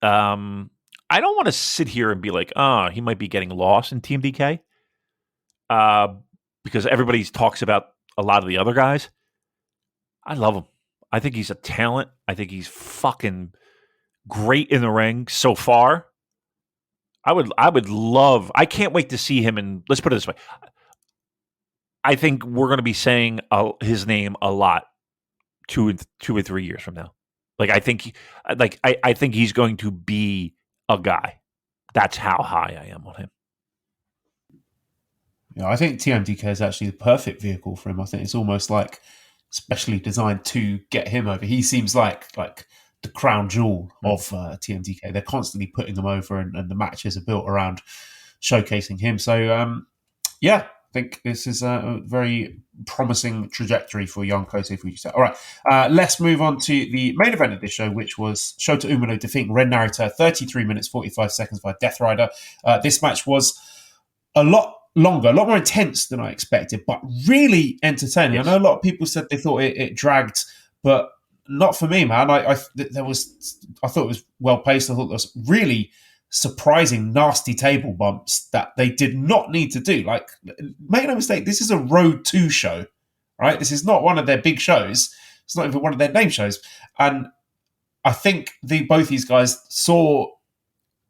I don't want to sit here and be like, oh, he might be getting lost in Team DK, because everybody talks about a lot of the other guys. I love him. I think he's a talent. I think he's fucking great in the ring so far. I would love. I can't wait to see him. And let's put it this way: I think we're going to be saying his name a lot 2 or 3 years from now. I think he's going to be a guy. That's how high I am on him. Yeah, I think TMDK is actually the perfect vehicle for him. I think it's almost like specially designed to get him over. He seems like the crown jewel of TMDK. They're constantly putting them over, and the matches are built around showcasing him. So, I think this is a very promising trajectory for young Kota Ibushi. All right, let's move on to the main event of this show, which was Shota Umino defeating Ren Narita 33 minutes, 45 seconds by Death Rider. This match was a lot longer, a lot more intense than I expected, but really entertaining. Yes. I know a lot of people said they thought it dragged, but not for me, man. I thought it was well paced. I thought there was really surprising, nasty table bumps that they did not need to do. Like, make no mistake, this is a Road 2 show, right? This is not one of their big shows. It's not even one of their name shows. And I think both these guys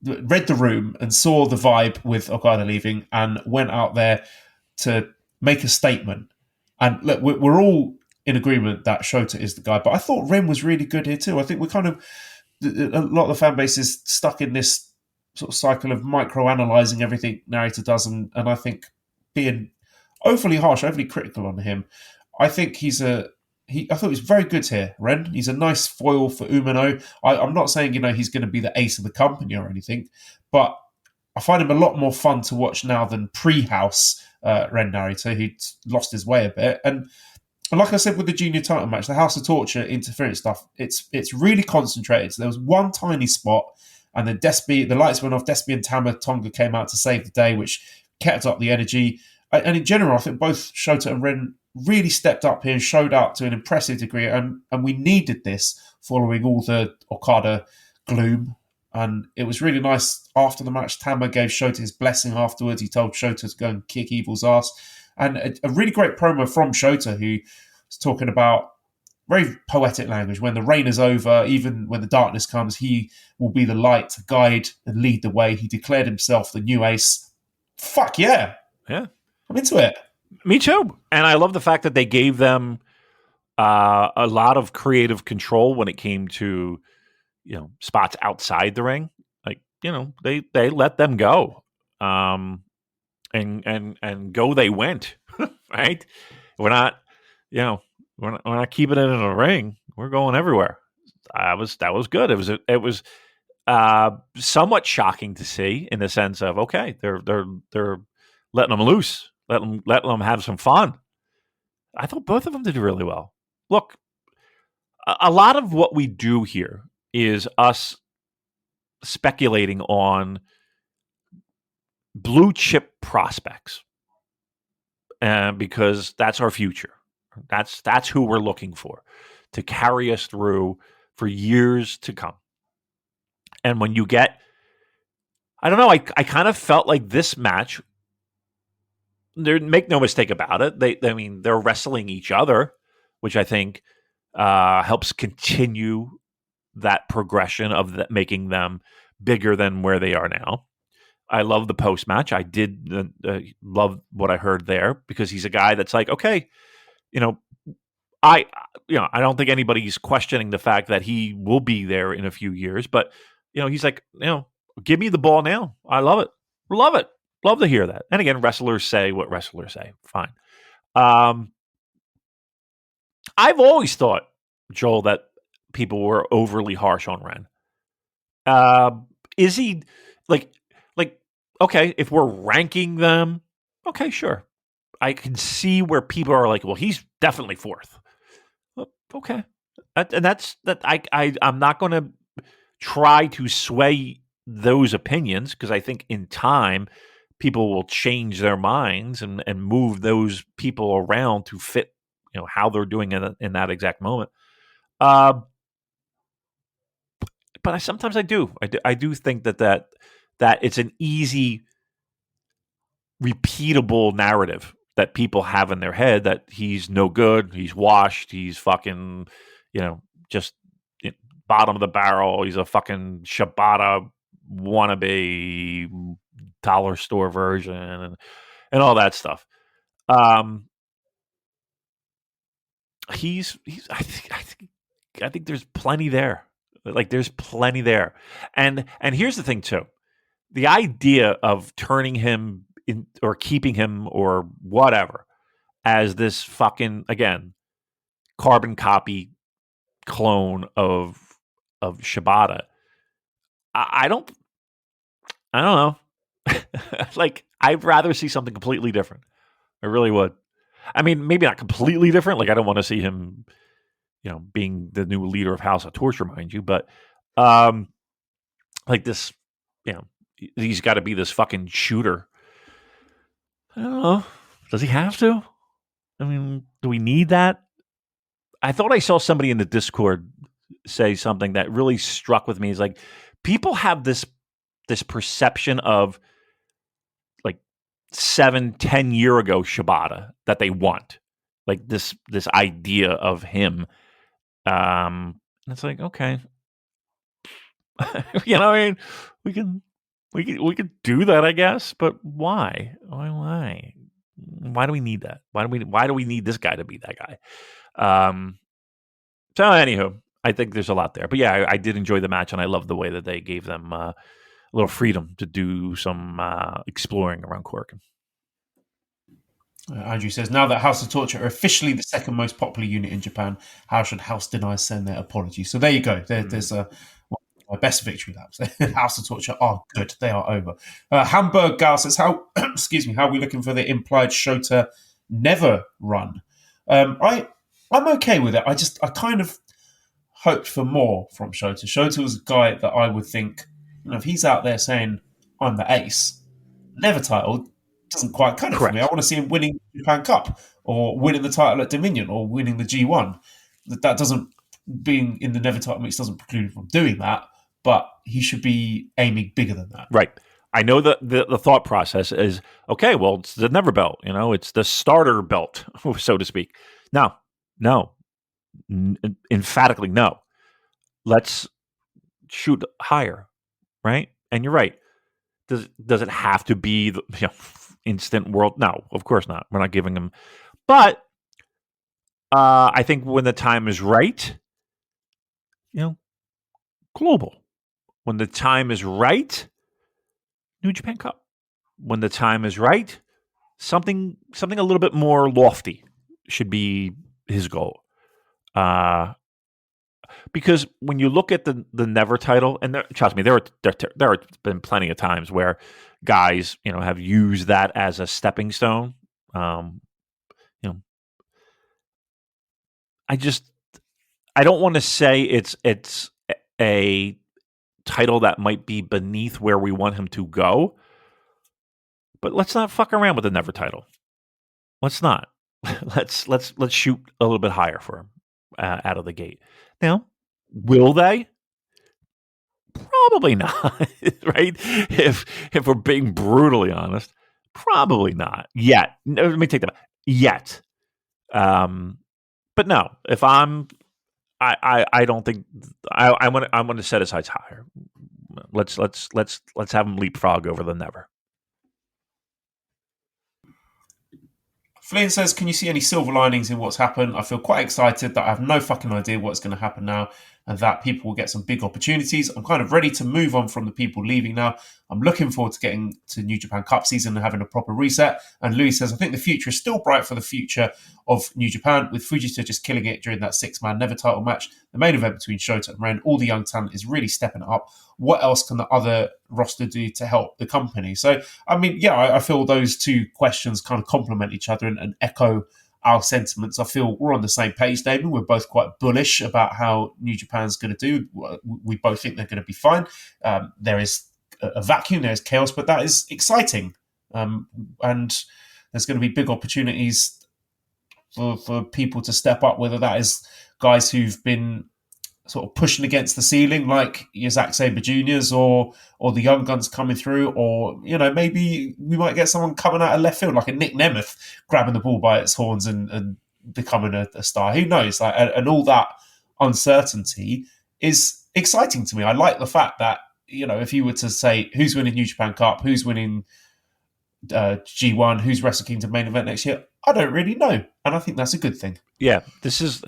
read the room and saw the vibe with Okada leaving and went out there to make a statement. And look, we're all in agreement that Shota is the guy, but I thought Ren was really good here too. I think a lot of the fan base is stuck in this sort of cycle of micro-analysing everything Narita does, and I think being overly harsh, overly critical on him. I think I thought he's very good here, Ren. He's a nice foil for Umino. I'm not saying, he's going to be the ace of the company or anything, but I find him a lot more fun to watch now than pre-house Ren Narita, who'd lost his way a bit. And like I said with the junior title match, the House of Torture interference stuff, it's really concentrated. So there was one tiny spot, and then the lights went off. Despy and Tama Tonga came out to save the day, which kept up the energy. And in general, I think both Shota and Ren really stepped up here and showed up to an impressive degree. And we needed this following all the Okada gloom. And it was really nice after the match. Tama gave Shota his blessing afterwards. He told Shota to go and kick Evil's ass. And a really great promo from Shota, who was talking about very poetic language. When the rain is over, even when the darkness comes, he will be the light to guide and lead the way. He declared himself the new ace. Fuck yeah. Yeah. I'm into it. Me too. And I love the fact that they gave them a lot of creative control when it came to, spots outside the ring. Like, they let them go. And go they went. Right? We're not, we're not keeping it in a ring. We're going everywhere. That was good. It was somewhat shocking to see, in the sense of, okay, they're letting them loose, letting them have some fun. I thought both of them did really well. Look, a lot of what we do here is us speculating on blue chip prospects, because that's our future. That's who we're looking for to carry us through for years to come. And when you get, I don't know, I kind of felt like this match, make no mistake about it, they're wrestling each other, which I think helps continue that progression of making them bigger than where they are now. I love the post match. I did love what I heard there, because he's a guy that's like, okay, I don't think anybody's questioning the fact that he will be there in a few years, but he's like, give me the ball now. I love it. Love to hear that. And again, wrestlers say what wrestlers say. Fine. I've always thought, Joel, that people were overly harsh on Ren. Is he like, okay, if we're ranking them, okay, sure. I can see where people are like, well, he's definitely fourth. Okay. And that's that. I'm not going to try to sway those opinions, because I think in time people will change their minds and move those people around to fit, how they're doing in that exact moment. But sometimes I do think that it's an easy, repeatable narrative that people have in their head, that he's no good, he's washed, he's fucking, just bottom of the barrel, he's a fucking Shibata wannabe dollar store version and all that stuff. He's I think there's plenty there. Like, there's plenty there. And here's the thing too. The idea of turning him in, or keeping him, or whatever, as this fucking, again, carbon copy clone of Shibata. I don't know. Like, I'd rather see something completely different. I really would. I mean, maybe not completely different. Like, I don't want to see him, being the new leader of House of Torture, mind you. But, like this, he's got to be this fucking shooter. I don't know. Does he have to? I mean, do we need that? I thought I saw somebody in the Discord say something that really struck with me. Is like, people have this perception of like 7-10 year ago Shibata that they want, like this idea of him. And it's like, okay, I mean, we can do that, I guess, but why? Why do we need that? Why do we need this guy to be that guy? So anywho, I think there's a lot there, but yeah, I did enjoy the match, and I love the way that they gave them a little freedom to do some exploring around Korakuen. Andrew says, now that House of Torture are officially the second most popular unit in Japan, how should House Deny send their apologies? So there you go. There's my best victory laps. House of Torture are good. They are over. Hamburg Gal says, how are we looking for the implied Shota never run? I'm okay with it. I kind of hoped for more from Shota. Shota was a guy that I would think, if he's out there saying, I'm the ace, never titled, doesn't quite cut it for me. I want to see him winning the Japan Cup or winning the title at Dominion or winning the G1. That doesn't, being in the never title mix doesn't preclude him from doing that, but he should be aiming bigger than that. Right. I know that the thought process is, okay, well, it's the never belt, it's the starter belt, so to speak. No, emphatically no. Let's shoot higher, right? And you're right. Does it have to be the instant world? No, of course not. We're not giving him. But I think when the time is right, global. When the time is right, New Japan Cup. When the time is right, something a little bit more lofty should be his goal. Because when you look at the Never title, and trust me, there have been plenty of times where guys, have used that as a stepping stone. I don't want to say it's a title that might be beneath where we want him to go, but let's not fuck around with the Never title. Let's not. Let's shoot a little bit higher for him out of the gate. Now, will they? Probably not, right? If we're being brutally honest, probably not yet. No, let me take that back. Yet, but no. If I don't think I want to set his sights higher. Let's have him leapfrog over the Never. Flynn says, can you see any silver linings in what's happened? I feel quite excited that I have no fucking idea what's going to happen now and that people will get some big opportunities. I'm kind of ready to move on from the people leaving now. I'm looking forward to getting to New Japan Cup season and having a proper reset. And Louis says, I think the future is still bright for the future of New Japan, with Fujita just killing it during that 6-man Never title match. The main event between Shota and Ren, all the young talent is really stepping it up. What else can the other roster do to help the company? So, I mean, yeah, I feel those two questions kind of complement each other and echo our sentiments. I feel we're on the same page, David. We're both quite bullish about how New Japan's going to do. We both think they're going to be fine. There is a vacuum, there's chaos, but that is exciting. And there's going to be big opportunities for people to step up, whether that is guys who've been sort of pushing against the ceiling, like your Zack Sabre Juniors or the young guns coming through, or, maybe we might get someone coming out of left field, like a Nick Nemeth grabbing the ball by its horns and becoming a star. Who knows? And all that uncertainty is exciting to me. I like the fact that, if you were to say who's winning New Japan Cup, who's winning G1, who's Wrestle Kingdom main event next year, I don't really know. And I think that's a good thing. Yeah, this is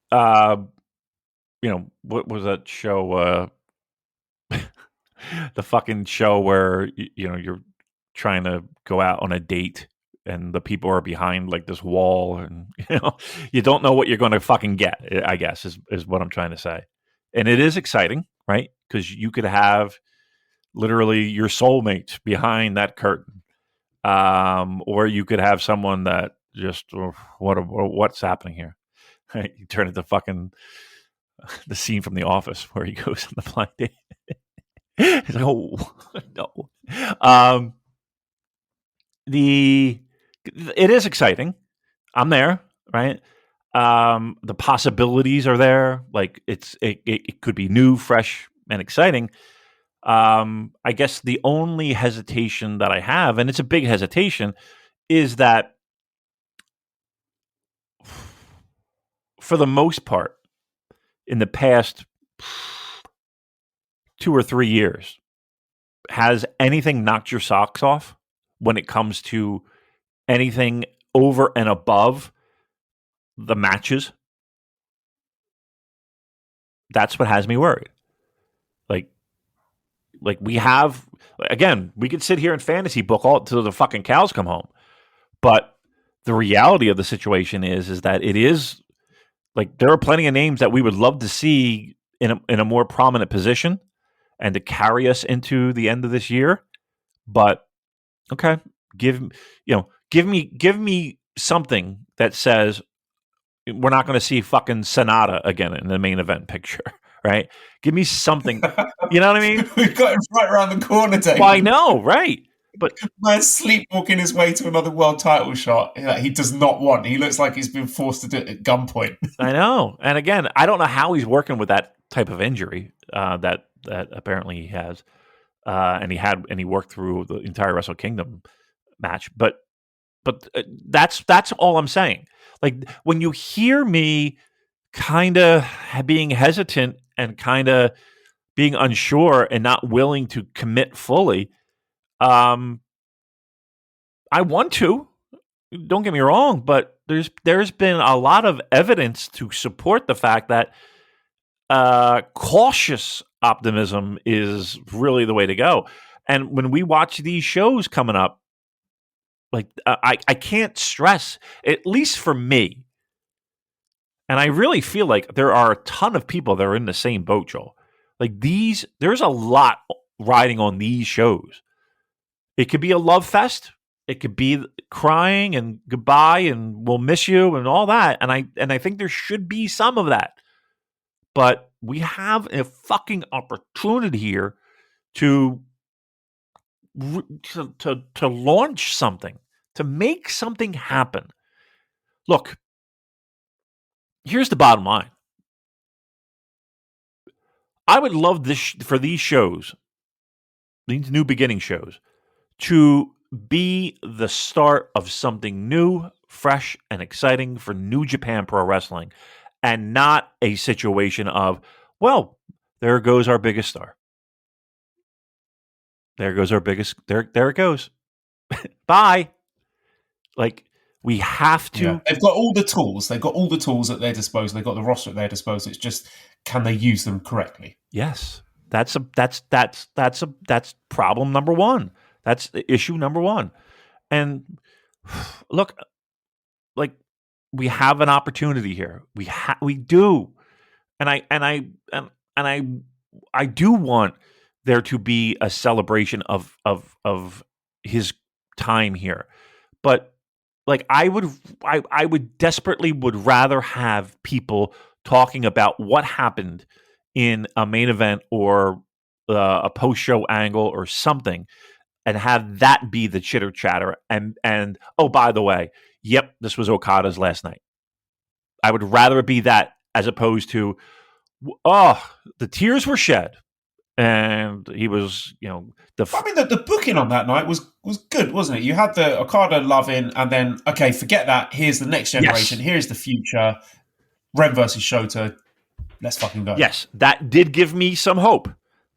what was that show? The fucking show where you're trying to go out on a date and the people are behind like this wall, and you don't know what you're going to fucking get. I guess is what I'm trying to say. And it is exciting, right? Because you could have literally your soulmate behind that curtain. Or you could have someone that just, what's happening here? Right? You turn it to fucking the scene from The Office where he goes on the blind date. He's like, oh, no. It is exciting. I'm there, right? The possibilities are there. Like it could be new, fresh, and exciting. I guess the only hesitation that I have, and it's a big hesitation, is that for the most part, in the past 2 or 3 years, has anything knocked your socks off when it comes to anything over and above the matches? That's what has me worried. Like we have, again, we could sit here and fantasy book all till the fucking cows come home. But the reality of the situation is that it is like there are plenty of names that we would love to see in a more prominent position and to carry us into the end of this year. But okay, give me something that says we're not going to see fucking Sonata again in the main event picture, right? Give me something. You know what I mean? We've got him right around the corner, David. Well, I know, right? But man's sleepwalking his way to another world title shot he does not want. He looks like he's been forced to do it at gunpoint. I know. And again, I don't know how he's working with that type of injury that apparently he has. And he worked through the entire Wrestle Kingdom match. But that's all I'm saying. Like when you hear me kind of being hesitant and kind of being unsure and not willing to commit fully, I want to. Don't get me wrong, but there's been a lot of evidence to support the fact that cautious optimism is really the way to go. And when we watch these shows coming up, like I can't stress, at least for me, and I really feel like there are a ton of people that are in the same boat, Joel. Like there's a lot riding on these shows. It could be a love fest. It could be crying and goodbye and we'll miss you and all that. And I think there should be some of that. But we have a fucking opportunity here to launch something, to make something happen. Look, here's the bottom line. I would love for these shows, these new beginning shows, to be the start of something new, fresh, and exciting for New Japan Pro Wrestling, and not a situation of, well, there goes our biggest star. There goes our biggest. There it goes. Bye. Like we have to. Yeah. They've got all the tools. They've got all the tools at their disposal. They've got the roster at their disposal. It's just, can they use them correctly? Yes, that's problem number one. That's issue number one. And look, like we have an opportunity here. We do, and I do want there to be a celebration of his time here, but like I would desperately would rather have people talking about what happened in a main event or a post show angle or something, and have that be the chitter chatter. And oh, by the way, yep, this was Okada's last night. I would rather it be that as opposed to, oh, the tears were shed. And he was, the booking on that night was good, wasn't it? You had the Okada loving, and then, okay, forget that. Here's the next generation. Yes. Here's the future. Ren versus Shota. Let's fucking go. Yes, that did give me some hope,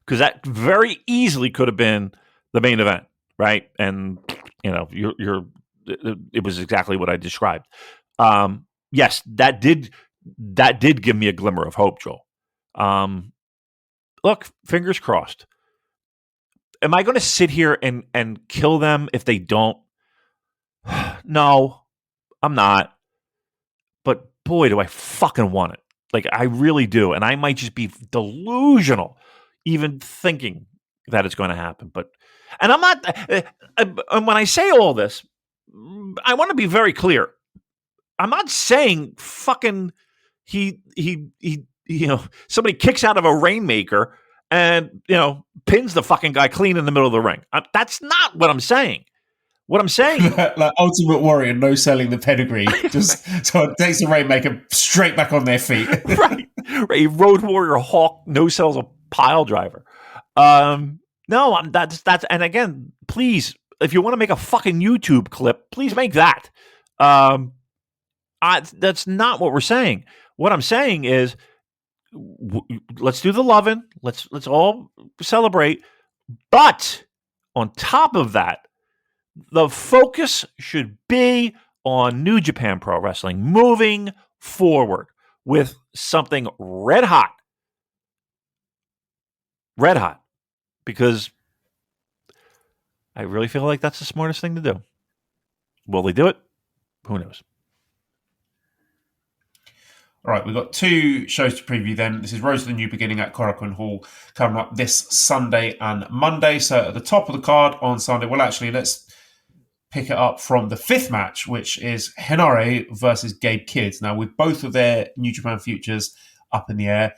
because that very easily could have been the main event, right? And it was exactly what I described. Yes, that did give me a glimmer of hope, Joel. Look, fingers crossed. Am I going to sit here and kill them if they don't? No, I'm not. But boy, do I fucking want it. Like, I really do. And I might just be delusional even thinking that it's going to happen. And I'm not, and when I say all this, I want to be very clear. I'm not saying fucking somebody kicks out of a rainmaker and, pins the fucking guy clean in the middle of the ring. That's not what I'm saying. What I'm saying, like Ultimate Warrior, no selling the pedigree, just so it takes the Rainmaker straight back on their feet. right? Road Warrior Hawk no sells a pile driver. No, that's. And again, please, if you want to make a fucking YouTube clip, please make that. That's not what we're saying. What I'm saying is, let's do the loving. Let's all celebrate. But on top of that, the focus should be on New Japan Pro Wrestling moving forward with something red hot. Red hot. Because I really feel like that's the smartest thing to do. Will they do it? Who knows? All right, we've got 2 shows to preview then. This is Rose of the New Beginning at Korakuen Hall coming up this Sunday and Monday. So at the top of the card on Sunday, well, actually, let's pick it up from the 5th match, which is Henare versus Gabe Kidd. Now, with both of their New Japan futures up in the air,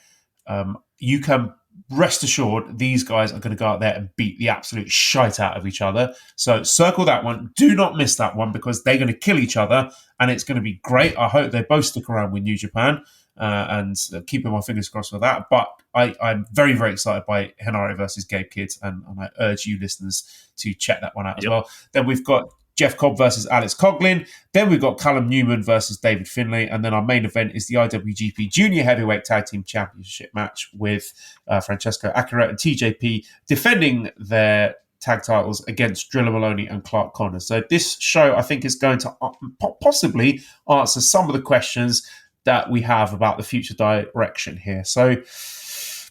you can rest assured these guys are going to go out there and beat the absolute shite out of each other. So circle that one. Do not miss that one because they're going to kill each other and it's going to be great. I hope they both stick around with New Japan and keeping my fingers crossed for that. But I'm very, very excited by Henare versus Gabe Kidd and I urge you listeners to check that one out as well. Then we've got Jeff Cobb versus Alex Coughlin. Then we've got Callum Newman versus David Finlay. And then our main event is the IWGP Junior Heavyweight Tag Team Championship match with Francesco Akira and TJP defending their tag titles against Drilla Maloney and Clark Connors. So this show, I think, is going to possibly answer some of the questions that we have about the future direction here. So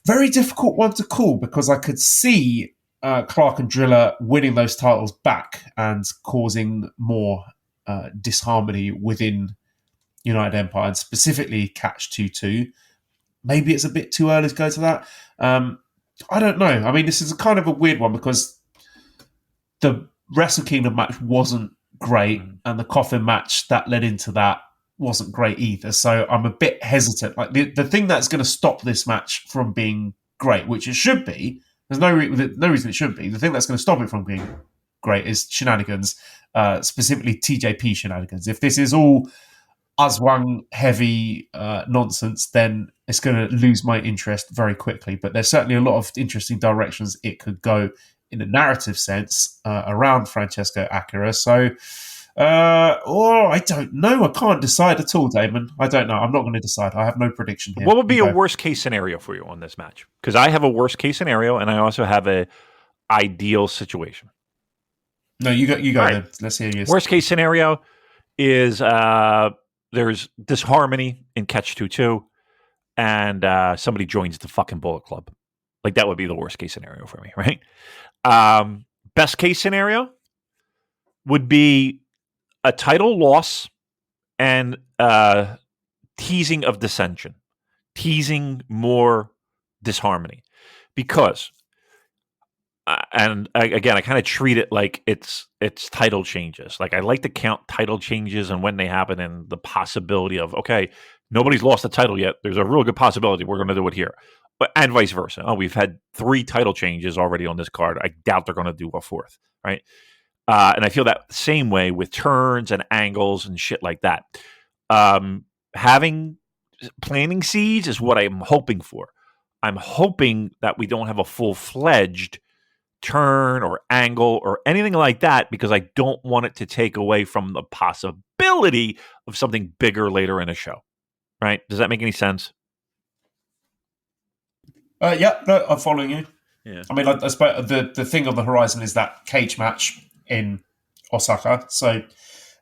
very difficult one to call because I could see Clark and Drilla winning those titles back and causing more disharmony within United Empire and specifically Catch 2-2. Maybe it's a bit too early to go to that. I don't know. I mean, this is a kind of a weird one because the Wrestle Kingdom match wasn't great and the coffin match that led into that wasn't great either. So I'm a bit hesitant. Like the thing that's going to stop this match from being great, which it should be, there's no reason it shouldn't be. The thing that's going to stop it from being great is shenanigans, specifically TJP shenanigans. If this is all Aswang heavy nonsense, then it's going to lose my interest very quickly. But there's certainly a lot of interesting directions it could go in a narrative sense around Francesco Akira. So, I don't know. I can't decide at all, Damon. I don't know. I'm not going to decide. I have no prediction here. What would be a worst case scenario for you on this match? Because I have a worst case scenario and I also have a ideal situation. No, you go right. Then. Let's hear yours. Worst case scenario is there's disharmony in Catch 2-2 and somebody joins the fucking Bullet Club. Like, that would be the worst case scenario for me, right? Best case scenario would be a title loss and teasing of dissension, teasing more disharmony. Because, and again, I kind of treat it like it's title changes. Like, I like to count title changes and when they happen and the possibility of, okay, nobody's lost the title yet. There's a real good possibility we're going to do it here. And vice versa. Oh, we've had 3 title changes already on this card. I doubt they're going to do a 4th, right? And I feel that same way with turns and angles and shit like that. Having planting seeds is what I'm hoping for. I'm hoping that we don't have a full-fledged turn or angle or anything like that because I don't want it to take away from the possibility of something bigger later in a show, right? Does that make any sense? Yeah, no, I'm following you. Yeah. I mean, I suppose the thing on the horizon is that cage match in Osaka. So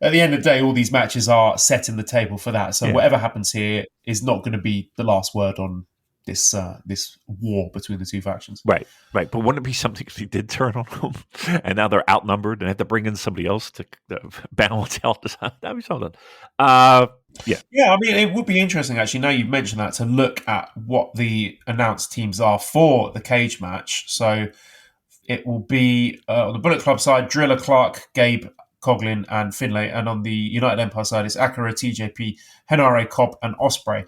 at the end of the day, all these matches are setting the table for that. So whatever happens here is not going to be the last word on this war between the two factions. Right. But wouldn't it be something if he did turn on them and now they're outnumbered and have to bring in somebody else to balance out? That'd be something. Yeah. I mean, it would be interesting actually. Now you've mentioned that, to look at what the announced teams are for the cage match. So it will be on the Bullet Club side, Driller, Clark, Gabe, Coughlin, and Finlay, and on the United Empire side is Akira, TJP, Henare, Cobb, and Osprey.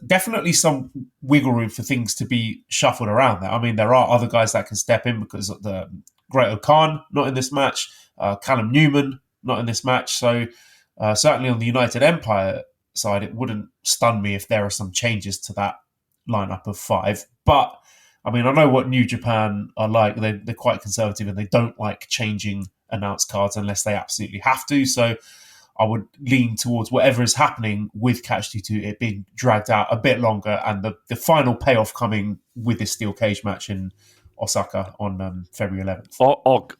Definitely some wiggle room for things to be shuffled around there. I mean, there are other guys that can step in because of the Great O'Khan not in this match, Callum Newman not in this match. So certainly on the United Empire side, it wouldn't stun me if there are some changes to that lineup of 5. But I mean, I know what New Japan are like. They're quite conservative and they don't like changing announced cards unless they absolutely have to. So I would lean towards whatever is happening with Catch 22, it being dragged out a bit longer, and the final payoff coming with this steel cage match in Osaka on February 11th.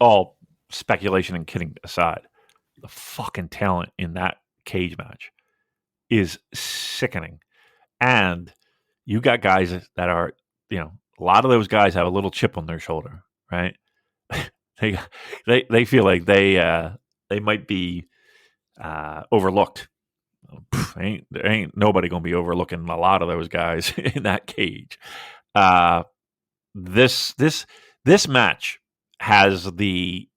All speculation and kidding aside, the fucking talent in that cage match is sickening. And you got guys that are, a lot of those guys have a little chip on their shoulder, right? they feel like they might be overlooked. There ain't nobody gonna be overlooking a lot of those guys in that cage. This match has the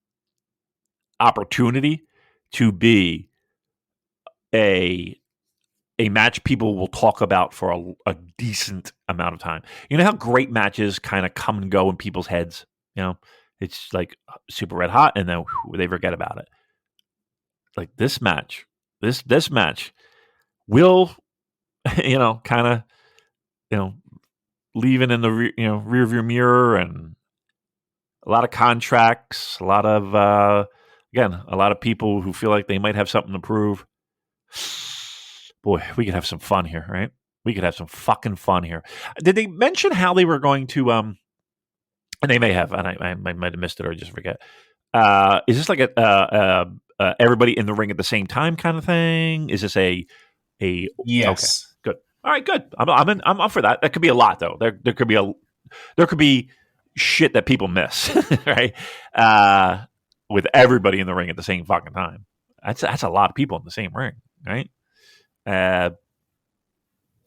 opportunity to be a match people will talk about for a decent amount of time. You know how great matches kind of come and go in people's heads? It's like super red hot and then they forget about it. Like this match will, kind of, leaving in the rear view mirror, and a lot of contracts, a lot of a lot of people who feel like they might have something to prove. Boy, we could have some fun here, right? We could have some fucking fun here. Did they mention how they were going to? And they may have, and I might have missed it or just forget. Is this like everybody in the ring at the same time kind of thing? Is this a yes? Okay, good. All right, good. I'm up for that. That could be a lot though. There could be shit that people miss, right? With everybody in the ring at the same fucking time. That's a lot of people in the same ring, right?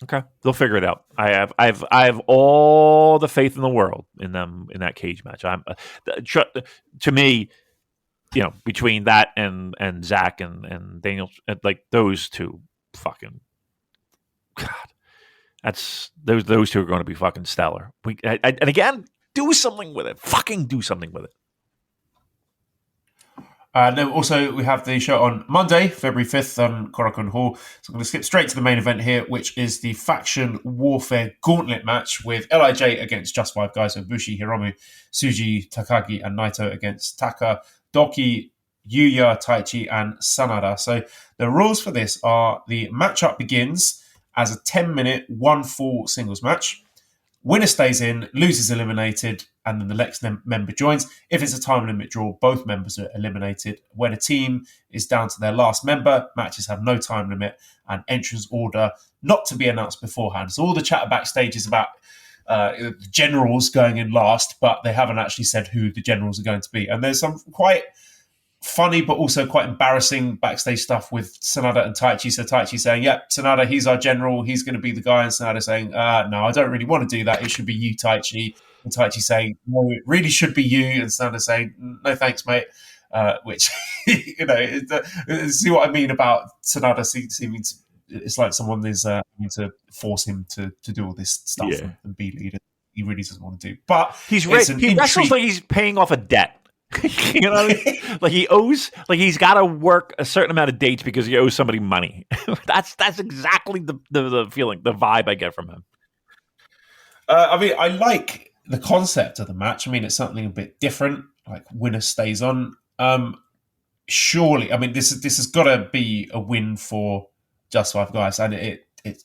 Okay, they'll figure it out. I have all the faith in the world in them in that cage match. To me, between that and Zach and Daniel, like those two, fucking God, that's those two are going to be fucking stellar. And again, do something with it. Fucking do something with it. Then also we have the show on Monday, February 5th on Korakuen Hall. So I'm going to skip straight to the main event here, which is the Faction Warfare Gauntlet match with LIJ against Just 5 Guys, so Bushi, Hiromu, Tsuji, Takagi, and Naito against Taka, Doki, Yuya, Taichi, and Sanada. So the rules for this are the matchup begins as a 10-minute, 1-fall singles match. Winner stays in, loses eliminated, and then the next member joins. If it's a time limit draw, both members are eliminated. When a team is down to their last member, matches have no time limit and entrance order not to be announced beforehand. So all the chatter backstage is about the generals going in last, but they haven't actually said who the generals are going to be. And there's some quite funny but also quite embarrassing backstage stuff with Sanada and Taichi. So Taichi saying, yep, Sanada, he's our general, he's going to be the guy. And Sanada saying, no, I don't really want to do that. It should be you, Taichi. And Taichi saying, no, it really should be you. And Sanada saying, no thanks, mate. Which, see what I mean about Sanada seeming to, it's like someone is going to force him to do all this stuff and be leader. He really doesn't want to do. But he wrestles like he's paying off a debt. You know what I mean? Like he owes, like he's got to work a certain amount of dates because he owes somebody money. That's exactly the feeling, the vibe I get from him. I mean, I like the concept of the match. I mean, it's something a bit different. Like winner stays on. Surely, I mean, this has got to be a win for Just 5 Guys, and it's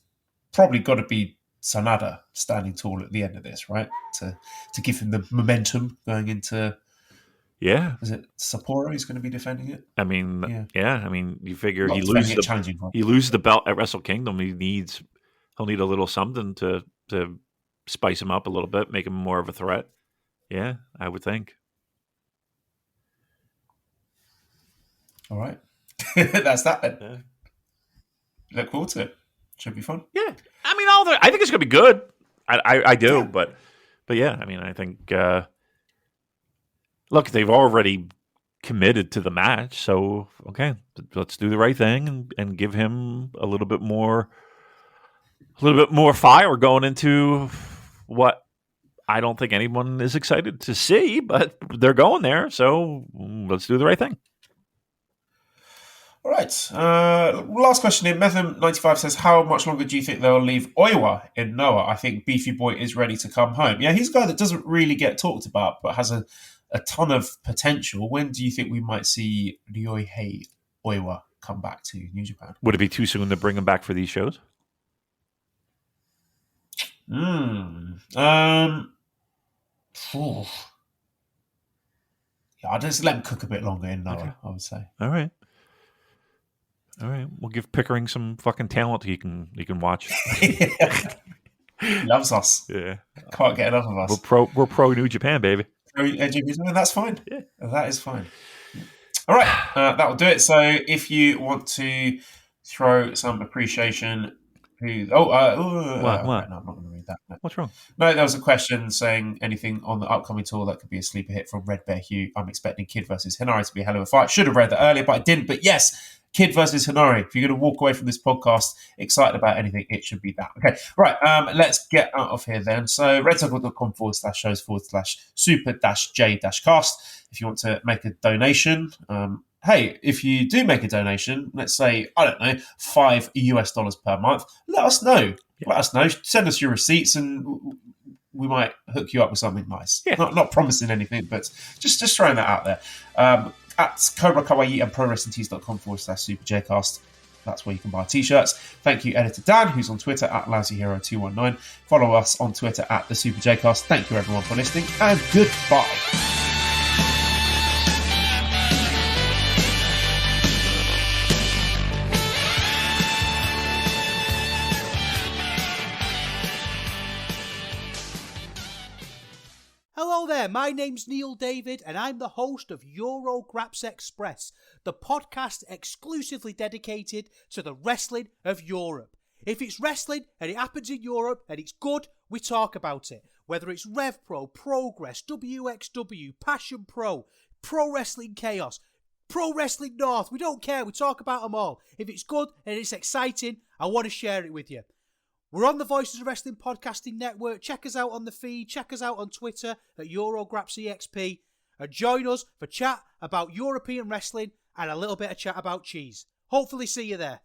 probably got to be Sanada standing tall at the end of this, right? To give him the momentum going into. Yeah. Is it Sapporo who's going to be defending it? I mean, yeah. I mean, you figure he loses the belt at Wrestle Kingdom. He'll need a little something to spice him up a little bit, make him more of a threat. Yeah, I would think. All right. That's that then. Yeah. Look forward to it. Should be fun. Yeah, I mean, I think it's gonna be good. I do, but yeah, I mean, I think. Look, they've already committed to the match, so okay, let's do the right thing and give him a little bit more fire going into what I don't think anyone is excited to see, but they're going there, so let's do the right thing. All right. Last question here. Methem95 says, how much longer do you think they'll leave Oiwa in Noah? I think Beefy Boy is ready to come home. Yeah, he's a guy that doesn't really get talked about, but has a ton of potential. When do you think we might see Ryohei Oiwa come back to New Japan? Would it be too soon to bring him back for these shows? Yeah, I'd just let him cook a bit longer in Noah, okay. I would say. All right. We'll give Pickering some fucking talent he can watch. He loves us. Yeah. Can't get enough of us. We're pro New Japan, baby. That's fine. Yeah. That is fine. All right. That will do it. So if you want to throw some appreciation What? Right, no, I'm not going to read that. No. What's wrong? No, there was a question saying anything on the upcoming tour that could be a sleeper hit from Red Bear Hugh. I'm expecting Kid versus Hinari to be a hell of a fight. Should have read that earlier, but I didn't. But yes, Kid versus Hinari. If you're going to walk away from this podcast excited about anything, it should be that. Okay, right. Let's get out of here then. So redcircle.com/shows/super-j-cast. If you want to make a donation, hey, if you do make a donation, let's say, I don't know, $5 per month, let us know. Yeah. Let us know. Send us your receipts and we might hook you up with something nice. Yeah. Not promising anything, but just throwing that out there. At Cobra Kawaii and ProWrestlingTees.com/SuperJcast. That's where you can buy t-shirts. Thank you, Editor Dan, who's on Twitter at LousyHero219. Follow us on Twitter at TheSuperJcast. Thank you, everyone, for listening, and goodbye. Hello there, my name's Neil David and I'm the host of Eurograps Express, the podcast exclusively dedicated to the wrestling of Europe. If it's wrestling and it happens in Europe and it's good, we talk about it. Whether it's Rev Pro, Progress, WXW, Passion Pro, Pro Wrestling Chaos, Pro Wrestling North, we don't care, we talk about them all. If it's good and it's exciting, I want to share it with you. We're on the Voices of Wrestling Podcasting Network. Check us out on the feed. Check us out on Twitter at EuroGrapsEXP. And join us for chat about European wrestling and a little bit of chat about cheese. Hopefully see you there.